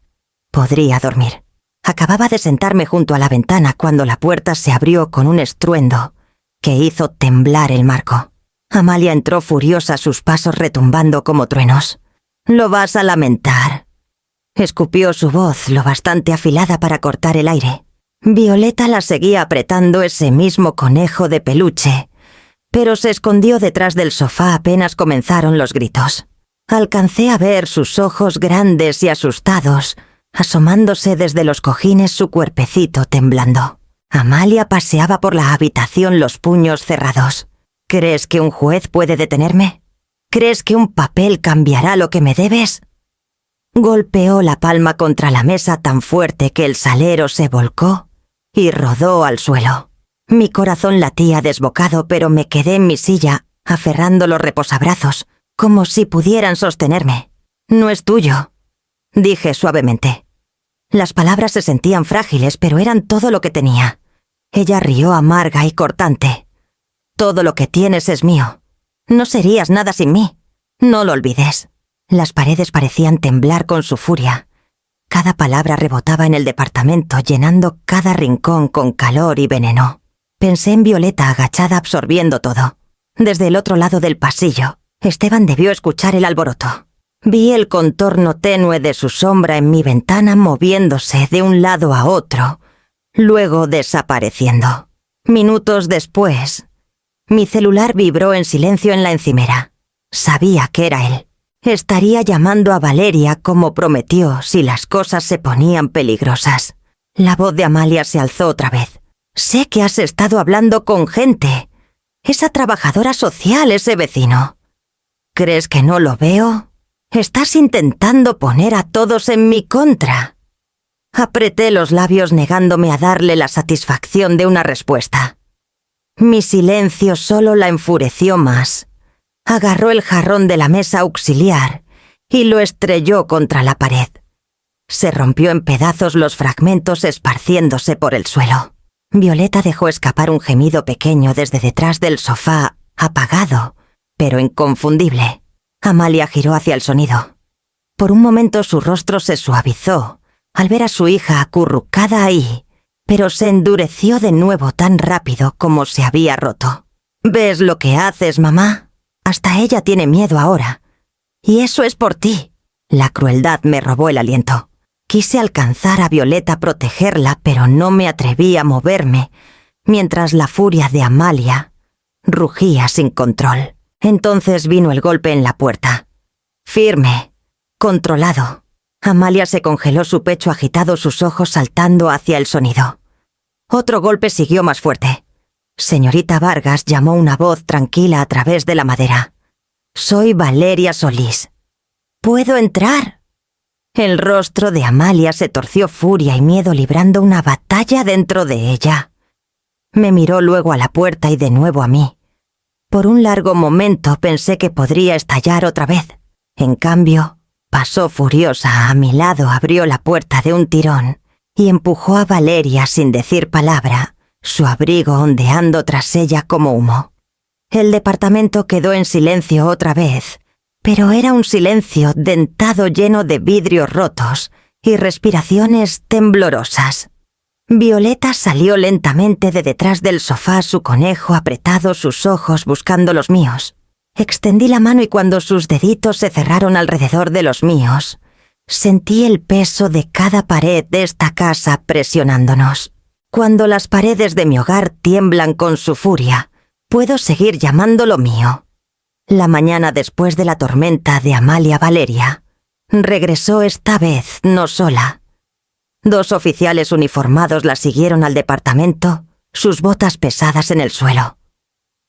podría dormir. Acababa de sentarme junto a la ventana cuando la puerta se abrió con un estruendo que hizo temblar el marco. Amalia entró furiosa, sus pasos retumbando como truenos. «Lo vas a lamentar», escupió su voz lo bastante afilada para cortar el aire. Violeta la seguía apretando ese mismo conejo de peluche, pero se escondió detrás del sofá apenas comenzaron los gritos. Alcancé a ver sus ojos grandes y asustados, asomándose desde los cojines, su cuerpecito temblando. Amalia paseaba por la habitación, los puños cerrados. ¿Crees que un juez puede detenerme? ¿Crees que un papel cambiará lo que me debes? Golpeó la palma contra la mesa tan fuerte que el salero se volcó y rodó al suelo. Mi corazón latía desbocado, pero me quedé en mi silla, aferrando los reposabrazos, como si pudieran sostenerme. «No es tuyo», dije suavemente. Las palabras se sentían frágiles, pero eran todo lo que tenía. Ella rió amarga y cortante. «Todo lo que tienes es mío. No serías nada sin mí. No lo olvides». Las paredes parecían temblar con su furia. Cada palabra rebotaba en el departamento, llenando cada rincón con calor y veneno. Pensé en Violeta agachada absorbiendo todo. Desde el otro lado del pasillo, Esteban debió escuchar el alboroto. Vi el contorno tenue de su sombra en mi ventana moviéndose de un lado a otro, luego desapareciendo. Minutos después, mi celular vibró en silencio en la encimera. Sabía que era él. Estaría llamando a Valeria como prometió si las cosas se ponían peligrosas. La voz de Amalia se alzó otra vez. «Sé que has estado hablando con gente. Esa trabajadora social, ese vecino. ¿Crees que no lo veo? Estás intentando poner a todos en mi contra». Apreté los labios negándome a darle la satisfacción de una respuesta. Mi silencio solo la enfureció más. Agarró el jarrón de la mesa auxiliar y lo estrelló contra la pared. Se rompió en pedazos, los fragmentos esparciéndose por el suelo. Violeta dejó escapar un gemido pequeño desde detrás del sofá, apagado, pero inconfundible. Amalia giró hacia el sonido. Por un momento su rostro se suavizó al ver a su hija acurrucada ahí, pero se endureció de nuevo tan rápido como se había roto. «¿Ves lo que haces, mamá? Hasta ella tiene miedo ahora. Y eso es por ti». La crueldad me robó el aliento. Quise alcanzar a Violeta, protegerla, pero no me atreví a moverme, mientras la furia de Amalia rugía sin control. Entonces vino el golpe en la puerta. Firme, controlado. Amalia se congeló, su pecho agitado, sus ojos saltando hacia el sonido. Otro golpe siguió más fuerte. Señorita Vargas, llamó una voz tranquila a través de la madera. «Soy Valeria Solís. ¿Puedo entrar?» El rostro de Amalia se torció, furia y miedo librando una batalla dentro de ella. Me miró luego a la puerta y de nuevo a mí. Por un largo momento pensé que podría estallar otra vez. En cambio, pasó furiosa a mi lado, abrió la puerta de un tirón y empujó a Valeria sin decir palabra, su abrigo ondeando tras ella como humo. El departamento quedó en silencio otra vez, pero era un silencio dentado, lleno de vidrios rotos y respiraciones temblorosas. Violeta salió lentamente de detrás del sofá, su conejo apretado, sus ojos buscando los míos. Extendí la mano y cuando sus deditos se cerraron alrededor de los míos, sentí el peso de cada pared de esta casa presionándonos. Cuando las paredes de mi hogar tiemblan con su furia, puedo seguir llamándolo mío. La mañana después de la tormenta de Amalia, Valeria regresó, esta vez no sola. 2 oficiales uniformados la siguieron al departamento, sus botas pesadas en el suelo.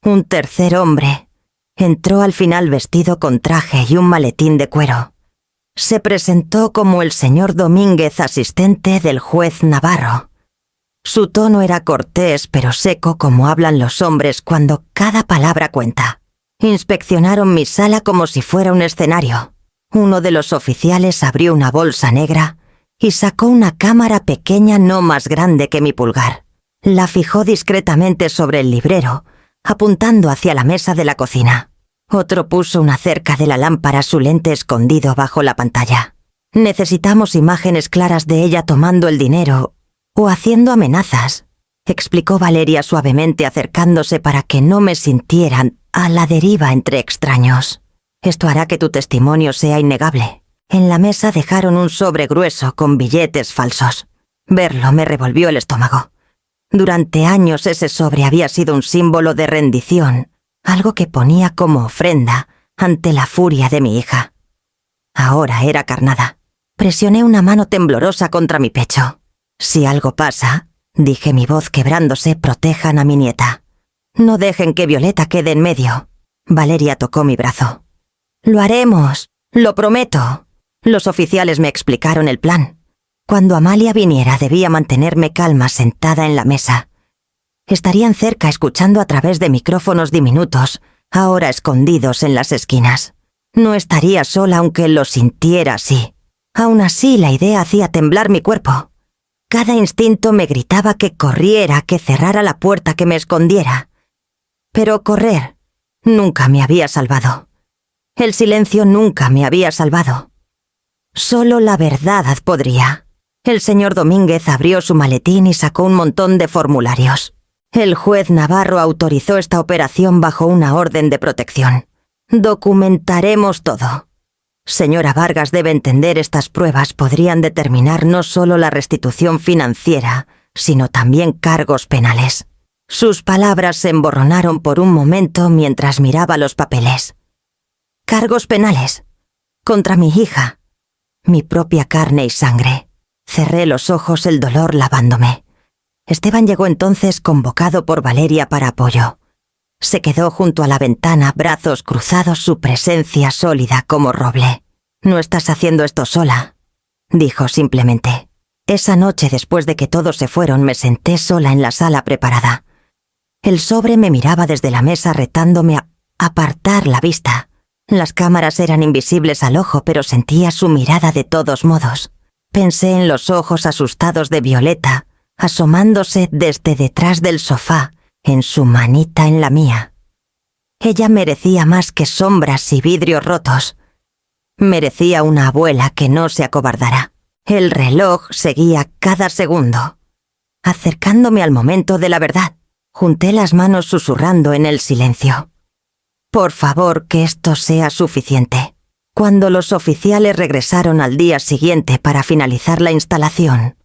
Un tercer hombre entró al final vestido con traje y un maletín de cuero. Se presentó como el señor Domínguez, asistente del juez Navarro. Su tono era cortés pero seco, como hablan los hombres cuando cada palabra cuenta. Inspeccionaron mi sala como si fuera un escenario. Uno de los oficiales abrió una bolsa negra y sacó una cámara pequeña no más grande que mi pulgar. La fijó discretamente sobre el librero, apuntando hacia la mesa de la cocina. Otro puso una cerca de la lámpara, su lente escondido bajo la pantalla. Necesitamos imágenes claras de ella tomando el dinero o haciendo amenazas, explicó Valeria suavemente, acercándose para que no me sintieran a la deriva entre extraños. Esto hará que tu testimonio sea innegable. En la mesa dejaron un sobre grueso con billetes falsos. Verlo me revolvió el estómago. Durante años ese sobre había sido un símbolo de rendición, algo que ponía como ofrenda ante la furia de mi hija. Ahora era carnada. Presioné una mano temblorosa contra mi pecho. Si algo pasa, dije, mi voz quebrándose, protejan a mi nieta. No dejen que Violeta quede en medio. Valeria tocó mi brazo. Lo haremos, lo prometo. Los oficiales me explicaron el plan. Cuando Amalia viniera debía mantenerme calma sentada en la mesa. Estarían cerca escuchando a través de micrófonos diminutos, ahora escondidos en las esquinas. No estaría sola aunque lo sintiera así. Aún así la idea hacía temblar mi cuerpo. Cada instinto me gritaba que corriera, que cerrara la puerta, que me escondiera. Pero correr nunca me había salvado. El silencio nunca me había salvado. Solo la verdad podría. El señor Domínguez abrió su maletín y sacó un montón de formularios. El juez Navarro autorizó esta operación bajo una orden de protección. Documentaremos todo. Señora Vargas debe entender, estas pruebas podrían determinar no solo la restitución financiera, sino también cargos penales. Sus palabras se emborronaron por un momento mientras miraba los papeles. Cargos penales. Contra mi hija. Mi propia carne y sangre. Cerré los ojos, el dolor lavándome. Esteban llegó entonces, convocado por Valeria para apoyo. Se quedó junto a la ventana, brazos cruzados, su presencia sólida como roble. No estás haciendo esto sola, dijo simplemente. Esa noche, después de que todos se fueron, me senté sola en la sala preparada. El sobre me miraba desde la mesa, retándome a apartar la vista. Las cámaras eran invisibles al ojo, pero sentía su mirada de todos modos. Pensé en los ojos asustados de Violeta, asomándose desde detrás del sofá, en su manita en la mía. Ella merecía más que sombras y vidrios rotos. Merecía una abuela que no se acobardara. El reloj seguía cada segundo. Acercándome al momento de la verdad, junté las manos susurrando en el silencio. Por favor, que esto sea suficiente. Cuando los oficiales regresaron al día siguiente para finalizar la instalación,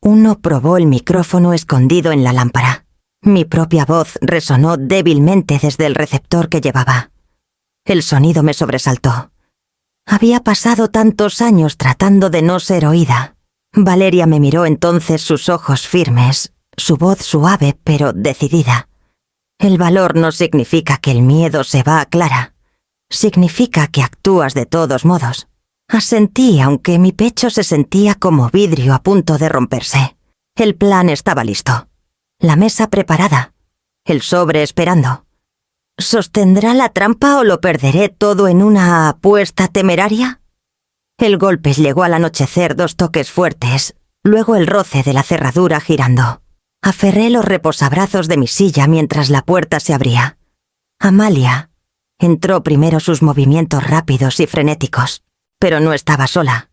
uno probó el micrófono escondido en la lámpara. Mi propia voz resonó débilmente desde el receptor que llevaba. El sonido me sobresaltó. Había pasado tantos años tratando de no ser oída. Valeria me miró entonces, sus ojos firmes, su voz suave pero decidida. El valor no significa que el miedo se va a Clara. Significa que actúas de todos modos. Asentí, aunque mi pecho se sentía como vidrio a punto de romperse. El plan estaba listo. La mesa preparada. El sobre esperando. ¿Sostendrá la trampa o lo perderé todo en una apuesta temeraria? El golpe llegó al anochecer, 2 toques fuertes, luego el roce de la cerradura girando. Aferré los reposabrazos de mi silla mientras la puerta se abría. Amalia entró primero, sus movimientos rápidos y frenéticos, pero no estaba sola.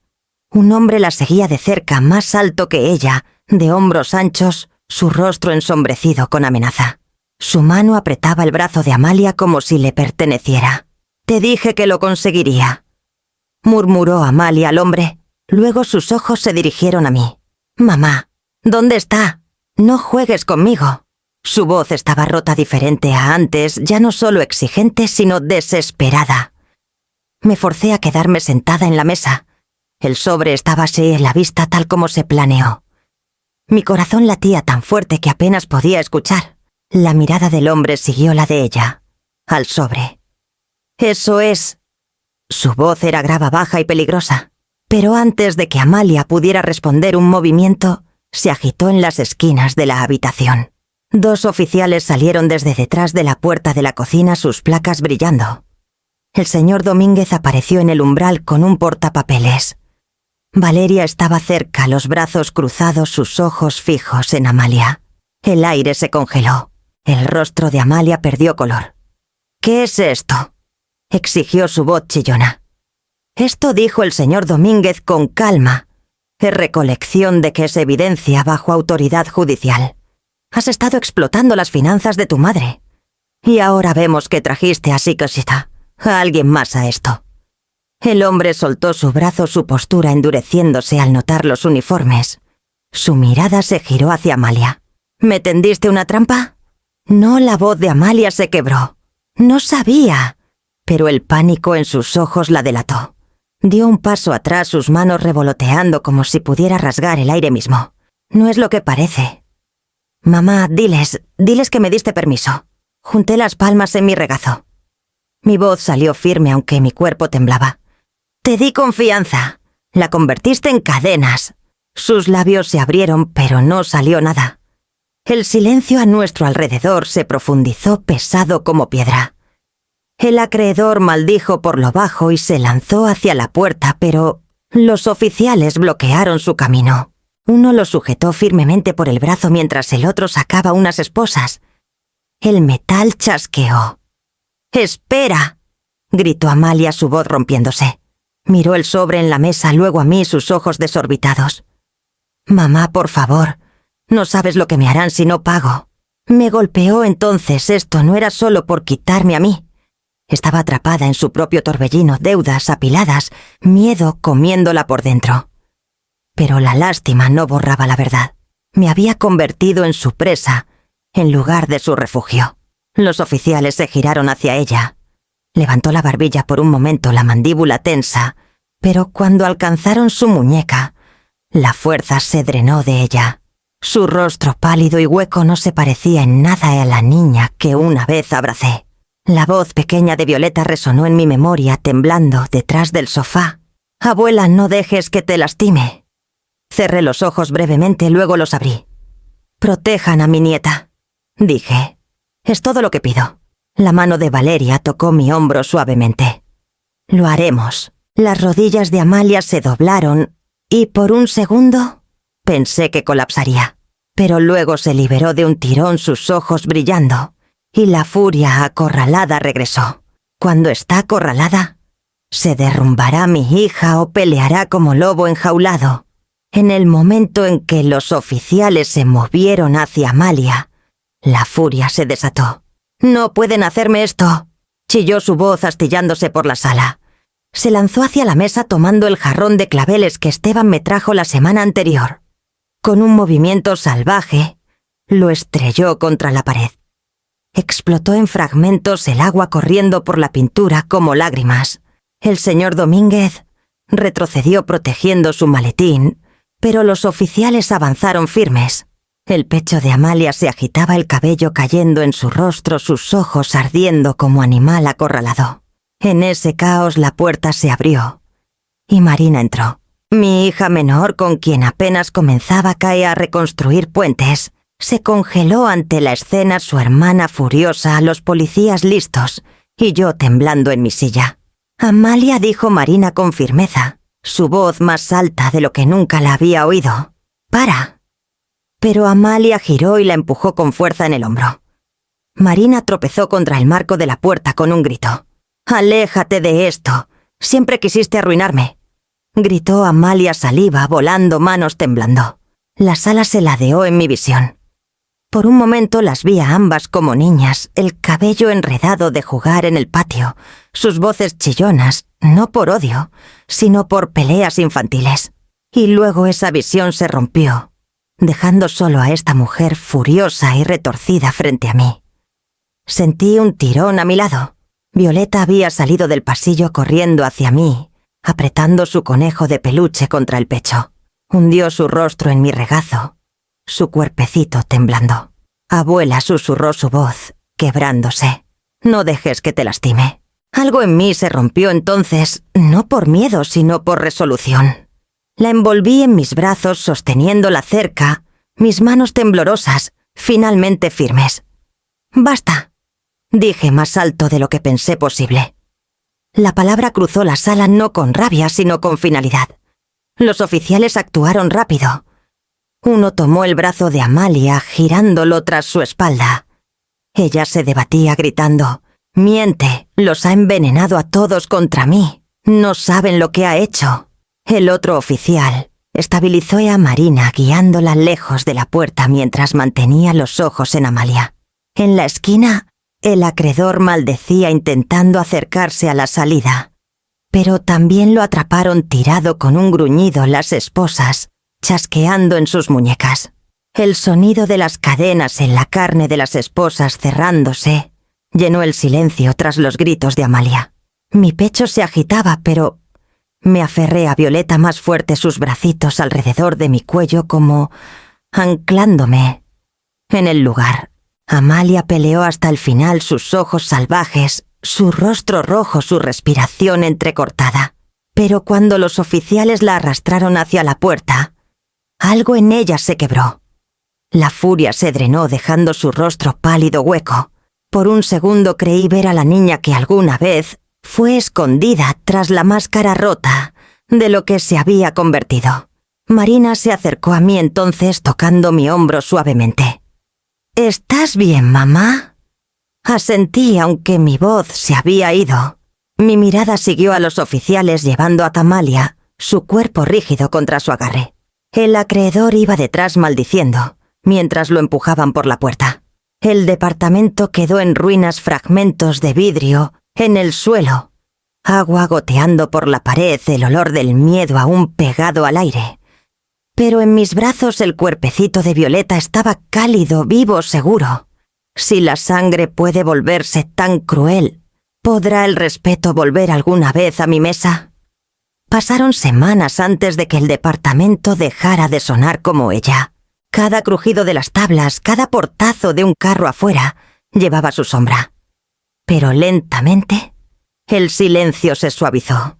Un hombre la seguía de cerca, más alto que ella, de hombros anchos, su rostro ensombrecido con amenaza. Su mano apretaba el brazo de Amalia como si le perteneciera. «Te dije que lo conseguiría», murmuró Amalia al hombre. Luego sus ojos se dirigieron a mí. «Mamá, ¿dónde está? No juegues conmigo». Su voz estaba rota, diferente a antes, ya no solo exigente, sino desesperada. Me forcé a quedarme sentada en la mesa. El sobre estaba así en la vista, tal como se planeó. Mi corazón latía tan fuerte que apenas podía escuchar. La mirada del hombre siguió la de ella, al sobre. «Eso es». Su voz era grave, baja y peligrosa. Pero antes de que Amalia pudiera responder, un movimiento se agitó en las esquinas de la habitación. 2 oficiales salieron desde detrás de la puerta de la cocina, sus placas brillando. El señor Domínguez apareció en el umbral con un portapapeles. Valeria estaba cerca, los brazos cruzados, sus ojos fijos en Amalia. El aire se congeló. El rostro de Amalia perdió color. «¿Qué es esto?», exigió su voz chillona. «Esto», dijo el señor Domínguez con calma, «es recolección de que es evidencia bajo autoridad judicial. Has estado explotando las finanzas de tu madre. Y ahora vemos que trajiste a Sikosita, a alguien más a esto». El hombre soltó su brazo, su postura endureciéndose al notar los uniformes. Su mirada se giró hacia Amalia. «¿Me tendiste una trampa?». No, la voz de Amalia se quebró. «No sabía». Pero el pánico en sus ojos la delató. Dio un paso atrás, sus manos revoloteando como si pudiera rasgar el aire mismo. «No es lo que parece». «Mamá, diles que me diste permiso». Junté las palmas en mi regazo. Mi voz salió firme aunque mi cuerpo temblaba. «Te di confianza. La convertiste en cadenas». Sus labios se abrieron, pero no salió nada. El silencio a nuestro alrededor se profundizó, pesado como piedra. El acreedor maldijo por lo bajo y se lanzó hacia la puerta, pero los oficiales bloquearon su camino. Uno lo sujetó firmemente por el brazo mientras el otro sacaba unas esposas. El metal chasqueó. «¡Espera!», gritó Amalia, su voz rompiéndose. Miró el sobre en la mesa, luego a mí, sus ojos desorbitados. «Mamá, por favor, no sabes lo que me harán si no pago». Me golpeó entonces. Esto no era solo por quitarme a mí. Estaba atrapada en su propio torbellino, deudas apiladas, miedo comiéndola por dentro. Pero la lástima no borraba la verdad. Me había convertido en su presa, en lugar de su refugio. Los oficiales se giraron hacia ella. Levantó la barbilla por un momento, la mandíbula tensa, pero cuando alcanzaron su muñeca, la fuerza se drenó de ella. Su rostro pálido y hueco no se parecía en nada a la niña que una vez abracé. La voz pequeña de Violeta resonó en mi memoria, temblando detrás del sofá. «Abuela, no dejes que te lastime». Cerré los ojos brevemente, luego los abrí. «Protejan a mi nieta», dije. «Es todo lo que pido». La mano de Valeria tocó mi hombro suavemente. «Lo haremos». Las rodillas de Amalia se doblaron y por un segundo pensé que colapsaría. Pero luego se liberó de un tirón, sus ojos brillando, y la furia acorralada regresó. Cuando está acorralada, se derrumbará mi hija o peleará como lobo enjaulado. En el momento en que los oficiales se movieron hacia Amalia, la furia se desató. «No pueden hacerme esto», chilló su voz astillándose por la sala. Se lanzó hacia la mesa tomando el jarrón de claveles que Esteban me trajo la semana anterior. Con un movimiento salvaje, lo estrelló contra la pared. Explotó en fragmentos, el agua corriendo por la pintura como lágrimas. El señor Domínguez retrocedió protegiendo su maletín, pero los oficiales avanzaron firmes. El pecho de Amalia se agitaba, el cabello cayendo en su rostro, sus ojos ardiendo como animal acorralado. En ese caos la puerta se abrió y Marina entró. Mi hija menor, con quien apenas comenzaba a reconstruir puentes, se congeló ante la escena, su hermana furiosa, los policías listos y yo temblando en mi silla. «Amalia», dijo Marina con firmeza, su voz más alta de lo que nunca la había oído. «Para». Pero Amalia giró y la empujó con fuerza en el hombro. Marina tropezó contra el marco de la puerta con un grito. «Aléjate de esto. Siempre quisiste arruinarme», gritó Amalia, saliva volando, manos temblando. La sala se ladeó en mi visión. Por un momento las vi a ambas como niñas, el cabello enredado de jugar en el patio, sus voces chillonas, no por odio, sino por peleas infantiles. Y luego esa visión se rompió, dejando solo a esta mujer furiosa y retorcida frente a mí. Sentí un tirón a mi lado. Violeta había salido del pasillo corriendo hacia mí, apretando su conejo de peluche contra el pecho. Hundió su rostro en mi regazo, su cuerpecito temblando. «Abuela», susurró su voz, quebrándose. «No dejes que te lastime». Algo en mí se rompió entonces, no por miedo, sino por resolución. La envolví en mis brazos, sosteniéndola cerca, mis manos temblorosas, finalmente firmes. «Basta», dije más alto de lo que pensé posible. La palabra cruzó la sala no con rabia, sino con finalidad. Los oficiales actuaron rápido. Uno tomó el brazo de Amalia, girándolo tras su espalda. Ella se debatía gritando: «Miente, los ha envenenado a todos contra mí. No saben lo que ha hecho». El otro oficial estabilizó a Marina guiándola lejos de la puerta mientras mantenía los ojos en Amalia. En la esquina, el acreedor maldecía intentando acercarse a la salida. Pero también lo atraparon tirado con un gruñido las esposas, chasqueando en sus muñecas. El sonido de las cadenas en la carne de las esposas cerrándose llenó el silencio tras los gritos de Amalia. Mi pecho se agitaba, pero me aferré a Violeta más fuerte sus bracitos alrededor de mi cuello como anclándome en el lugar. Amalia peleó hasta el final, sus ojos salvajes, su rostro rojo, su respiración entrecortada. Pero cuando los oficiales la arrastraron hacia la puerta, algo en ella se quebró. La furia se drenó dejando su rostro pálido hueco. Por un segundo creí ver a la niña que alguna vez fue escondida tras la máscara rota de lo que se había convertido. Marina se acercó a mí entonces tocando mi hombro suavemente. «¿Estás bien, mamá?». Asentí aunque mi voz se había ido. Mi mirada siguió a los oficiales llevando a Amalia, su cuerpo rígido contra su agarre. El acreedor iba detrás maldiciendo, mientras lo empujaban por la puerta. El departamento quedó en ruinas, fragmentos de vidrio en el suelo, agua goteando por la pared, el olor del miedo aún pegado al aire. Pero en mis brazos el cuerpecito de Violeta estaba cálido, vivo, seguro. Si la sangre puede volverse tan cruel, ¿podrá el respeto volver alguna vez a mi mesa? Pasaron semanas antes de que el departamento dejara de sonar como ella. Cada crujido de las tablas, cada portazo de un carro afuera, llevaba su sombra. Pero lentamente, el silencio se suavizó.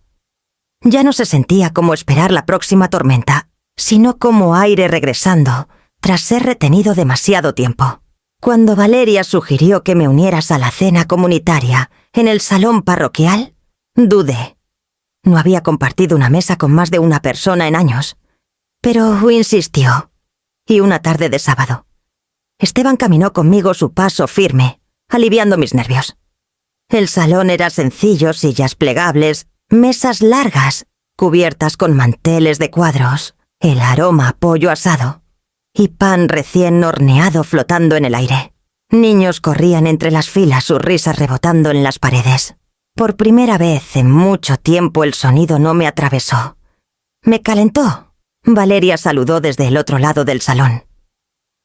Ya no se sentía como esperar la próxima tormenta, sino como aire regresando, tras ser retenido demasiado tiempo. Cuando Valeria sugirió que me unieras a la cena comunitaria en el salón parroquial, dudé. No había compartido una mesa con más de una persona en años. Pero insistió. Y una tarde de sábado, Esteban caminó conmigo su paso firme, aliviando mis nervios. El salón era sencillo, sillas plegables, mesas largas, cubiertas con manteles de cuadros, el aroma a pollo asado y pan recién horneado flotando en el aire. Niños corrían entre las filas, sus risas rebotando en las paredes. Por primera vez en mucho tiempo el sonido no me atravesó. Me calentó. Valeria saludó desde el otro lado del salón.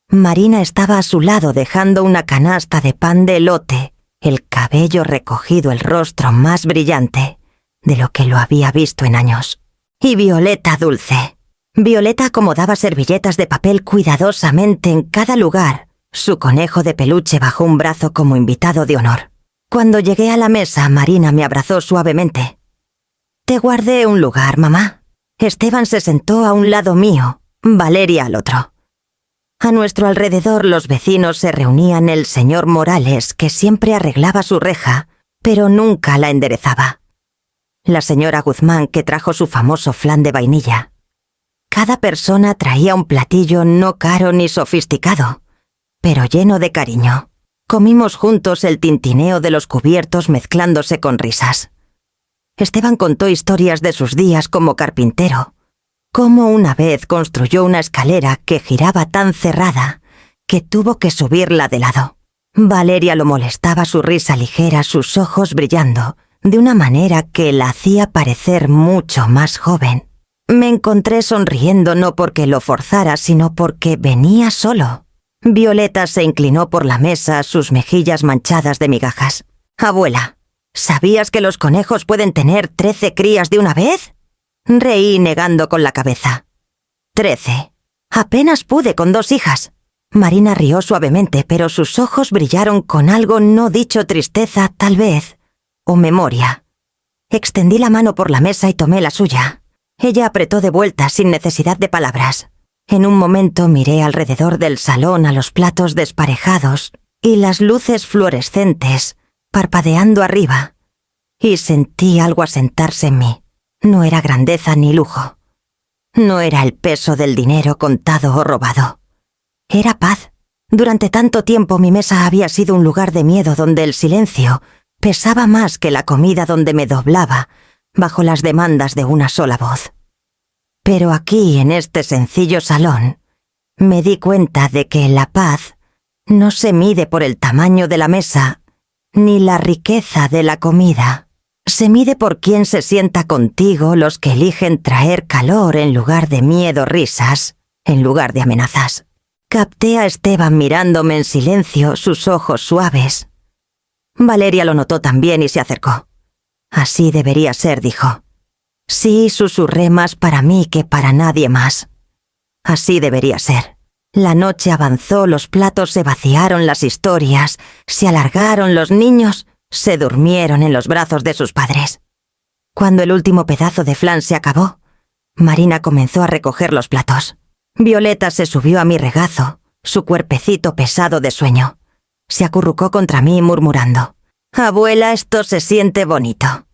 Marina estaba a su lado dejando una canasta de pan de elote, el cabello recogido, el rostro más brillante de lo que lo había visto en años. Y Violeta dulce. Violeta acomodaba servilletas de papel cuidadosamente en cada lugar, su conejo de peluche bajo un brazo como invitado de honor. Cuando llegué a la mesa, Marina me abrazó suavemente. «Te guardé un lugar, mamá». Esteban se sentó a un lado mío, Valeria al otro. A nuestro alrededor los vecinos se reunían, el señor Morales, que siempre arreglaba su reja, pero nunca la enderezaba. La señora Guzmán, que trajo su famoso flan de vainilla. Cada persona traía un platillo no caro ni sofisticado, pero lleno de cariño. Comimos juntos el tintineo de los cubiertos mezclándose con risas. Esteban contó historias de sus días como carpintero, cómo una vez construyó una escalera que giraba tan cerrada que tuvo que subirla de lado. Valeria lo molestaba su risa ligera, sus ojos brillando, de una manera que la hacía parecer mucho más joven. Me encontré sonriendo no porque lo forzara, sino porque venía solo. Violeta se inclinó por la mesa, sus mejillas manchadas de migajas. «Abuela, ¿sabías que los conejos pueden tener 13 crías de una vez?». Reí negando con la cabeza. 13. Apenas pude con 2 hijas. Marina rió suavemente, pero sus ojos brillaron con algo no dicho, tristeza, tal vez, o memoria. Extendí la mano por la mesa y tomé la suya. Ella apretó de vuelta sin necesidad de palabras. En un momento miré alrededor del salón a los platos desparejados y las luces fluorescentes parpadeando arriba, y sentí algo asentarse en mí. No era grandeza ni lujo. No era el peso del dinero contado o robado. Era paz. Durante tanto tiempo mi mesa había sido un lugar de miedo donde el silencio pesaba más que la comida, donde me doblaba bajo las demandas de una sola voz. Pero aquí, en este sencillo salón, me di cuenta de que la paz no se mide por el tamaño de la mesa ni la riqueza de la comida. Se mide por quién se sienta contigo, los que eligen traer calor en lugar de miedo, risas en lugar de amenazas. Capté a Esteban mirándome en silencio, sus ojos suaves. Valeria lo notó también y se acercó. Así debería ser, dijo. Sí, susurré, más para mí que para nadie más. Así debería ser. La noche avanzó, los platos se vaciaron, las historias se alargaron, los niños se durmieron en los brazos de sus padres. Cuando el último pedazo de flan se acabó, Marina comenzó a recoger los platos. Violeta se subió a mi regazo, su cuerpecito pesado de sueño. Se acurrucó contra mí murmurando: «Abuela, esto se siente bonito».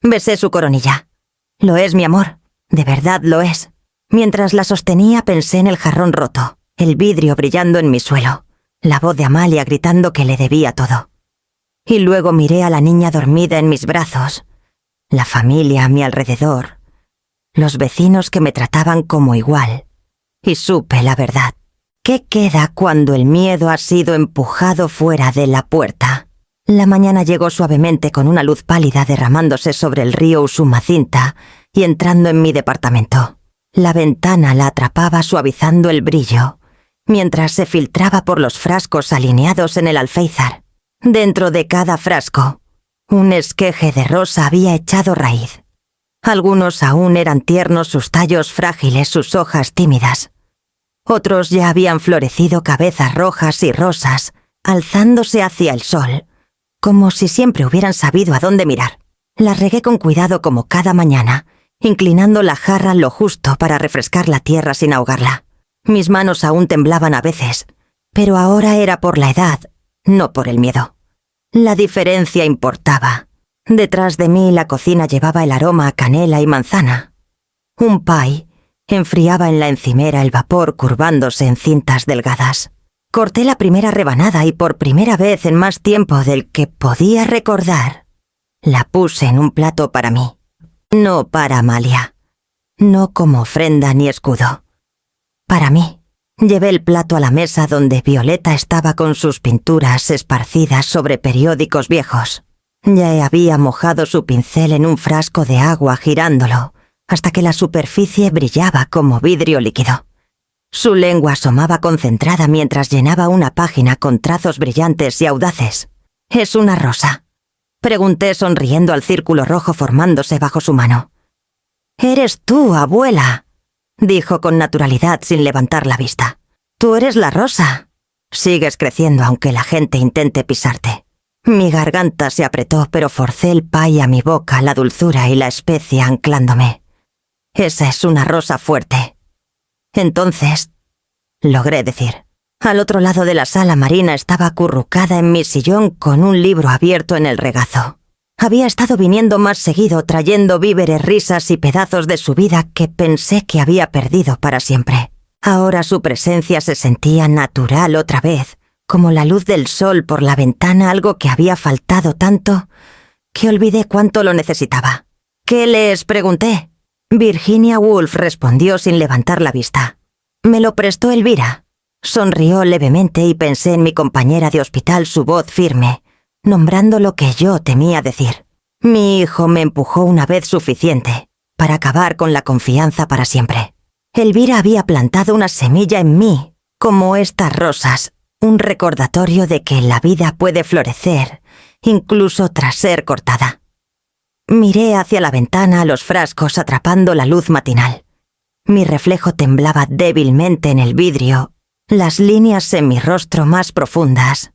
Besé su coronilla. «Lo es, mi amor, de verdad lo es». Mientras la sostenía pensé en el jarrón roto, el vidrio brillando en mi suelo, la voz de Amalia gritando que le debía todo. Y luego miré a la niña dormida en mis brazos, la familia a mi alrededor, los vecinos que me trataban como igual, y supe la verdad. ¿Qué queda cuando el miedo ha sido empujado fuera de la puerta? La mañana llegó suavemente con una luz pálida derramándose sobre el río Usumacinta y entrando en mi departamento. La ventana la atrapaba suavizando el brillo, mientras se filtraba por los frascos alineados en el alféizar. Dentro de cada frasco, un esqueje de rosa había echado raíz. Algunos aún eran tiernos, sus tallos frágiles, sus hojas tímidas. Otros ya habían florecido, cabezas rojas y rosas, alzándose hacia el sol, como si siempre hubieran sabido a dónde mirar. Las regué con cuidado como cada mañana, inclinando la jarra lo justo para refrescar la tierra sin ahogarla. Mis manos aún temblaban a veces, pero ahora era por la edad, no por el miedo. La diferencia importaba. Detrás de mí la cocina llevaba el aroma a canela y manzana. Un pie enfriaba en la encimera, el vapor curvándose en cintas delgadas. Corté la primera rebanada y por primera vez en más tiempo del que podía recordar, la puse en un plato para mí. No para Amalia. No como ofrenda ni escudo. Para mí. Llevé el plato a la mesa donde Violeta estaba con sus pinturas esparcidas sobre periódicos viejos. Ya había mojado su pincel en un frasco de agua girándolo, hasta que la superficie brillaba como vidrio líquido. Su lengua asomaba concentrada mientras llenaba una página con trazos brillantes y audaces. «¿Es una rosa?», pregunté sonriendo al círculo rojo formándose bajo su mano. «Eres tú, abuela», dijo con naturalidad sin levantar la vista. «Tú eres la rosa. Sigues creciendo aunque la gente intente pisarte». Mi garganta se apretó, pero forcé el pie a mi boca, la dulzura y la especia anclándome. «Esa es una rosa fuerte». Entonces, logré decir. Al otro lado de la sala, Marina estaba acurrucada en mi sillón con un libro abierto en el regazo. Había estado viniendo más seguido, trayendo víveres, risas y pedazos de su vida que pensé que había perdido para siempre. Ahora su presencia se sentía natural otra vez, como la luz del sol por la ventana, algo que había faltado tanto que olvidé cuánto lo necesitaba. «¿Qué les pregunté?». Virginia Woolf respondió sin levantar la vista. «Me lo prestó Elvira». Sonrió levemente y pensé en mi compañera de hospital, su voz firme, nombrando lo que yo temía decir. Mi hijo me empujó una vez suficiente para acabar con la confianza para siempre. Elvira había plantado una semilla en mí, como estas rosas, un recordatorio de que la vida puede florecer, incluso tras ser cortada. Miré hacia la ventana, a los frascos atrapando la luz matinal. Mi reflejo temblaba débilmente en el vidrio, las líneas en mi rostro más profundas,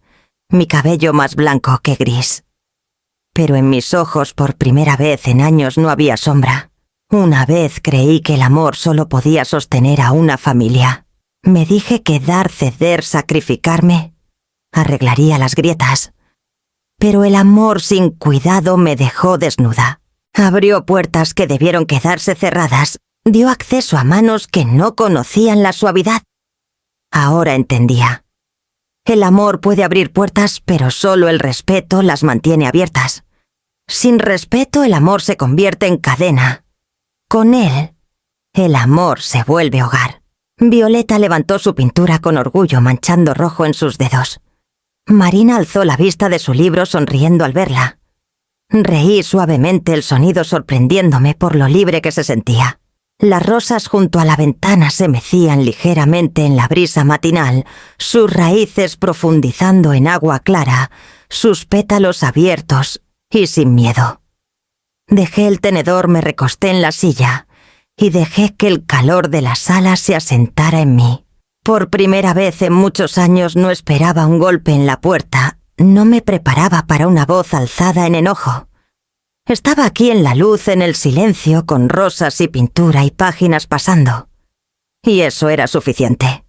mi cabello más blanco que gris. Pero en mis ojos por primera vez en años no había sombra. Una vez creí que el amor solo podía sostener a una familia. Me dije que dar, ceder, sacrificarme arreglaría las grietas. Pero el amor sin cuidado me dejó desnuda. Abrió puertas que debieron quedarse cerradas. Dio acceso a manos que no conocían la suavidad. Ahora entendía. El amor puede abrir puertas, pero solo el respeto las mantiene abiertas. Sin respeto, el amor se convierte en cadena. Con él, el amor se vuelve hogar. Violeta levantó su pintura con orgullo, manchando rojo en sus dedos. Marina alzó la vista de su libro sonriendo al verla. Reí suavemente, el sonido sorprendiéndome por lo libre que se sentía. Las rosas junto a la ventana se mecían ligeramente en la brisa matinal, sus raíces profundizando en agua clara, sus pétalos abiertos y sin miedo. Dejé el tenedor, me recosté en la silla y dejé que el calor de la sala se asentara en mí. Por primera vez en muchos años no esperaba un golpe en la puerta, no me preparaba para una voz alzada en enojo. Estaba aquí en la luz, en el silencio, con rosas y pintura y páginas pasando. Y eso era suficiente.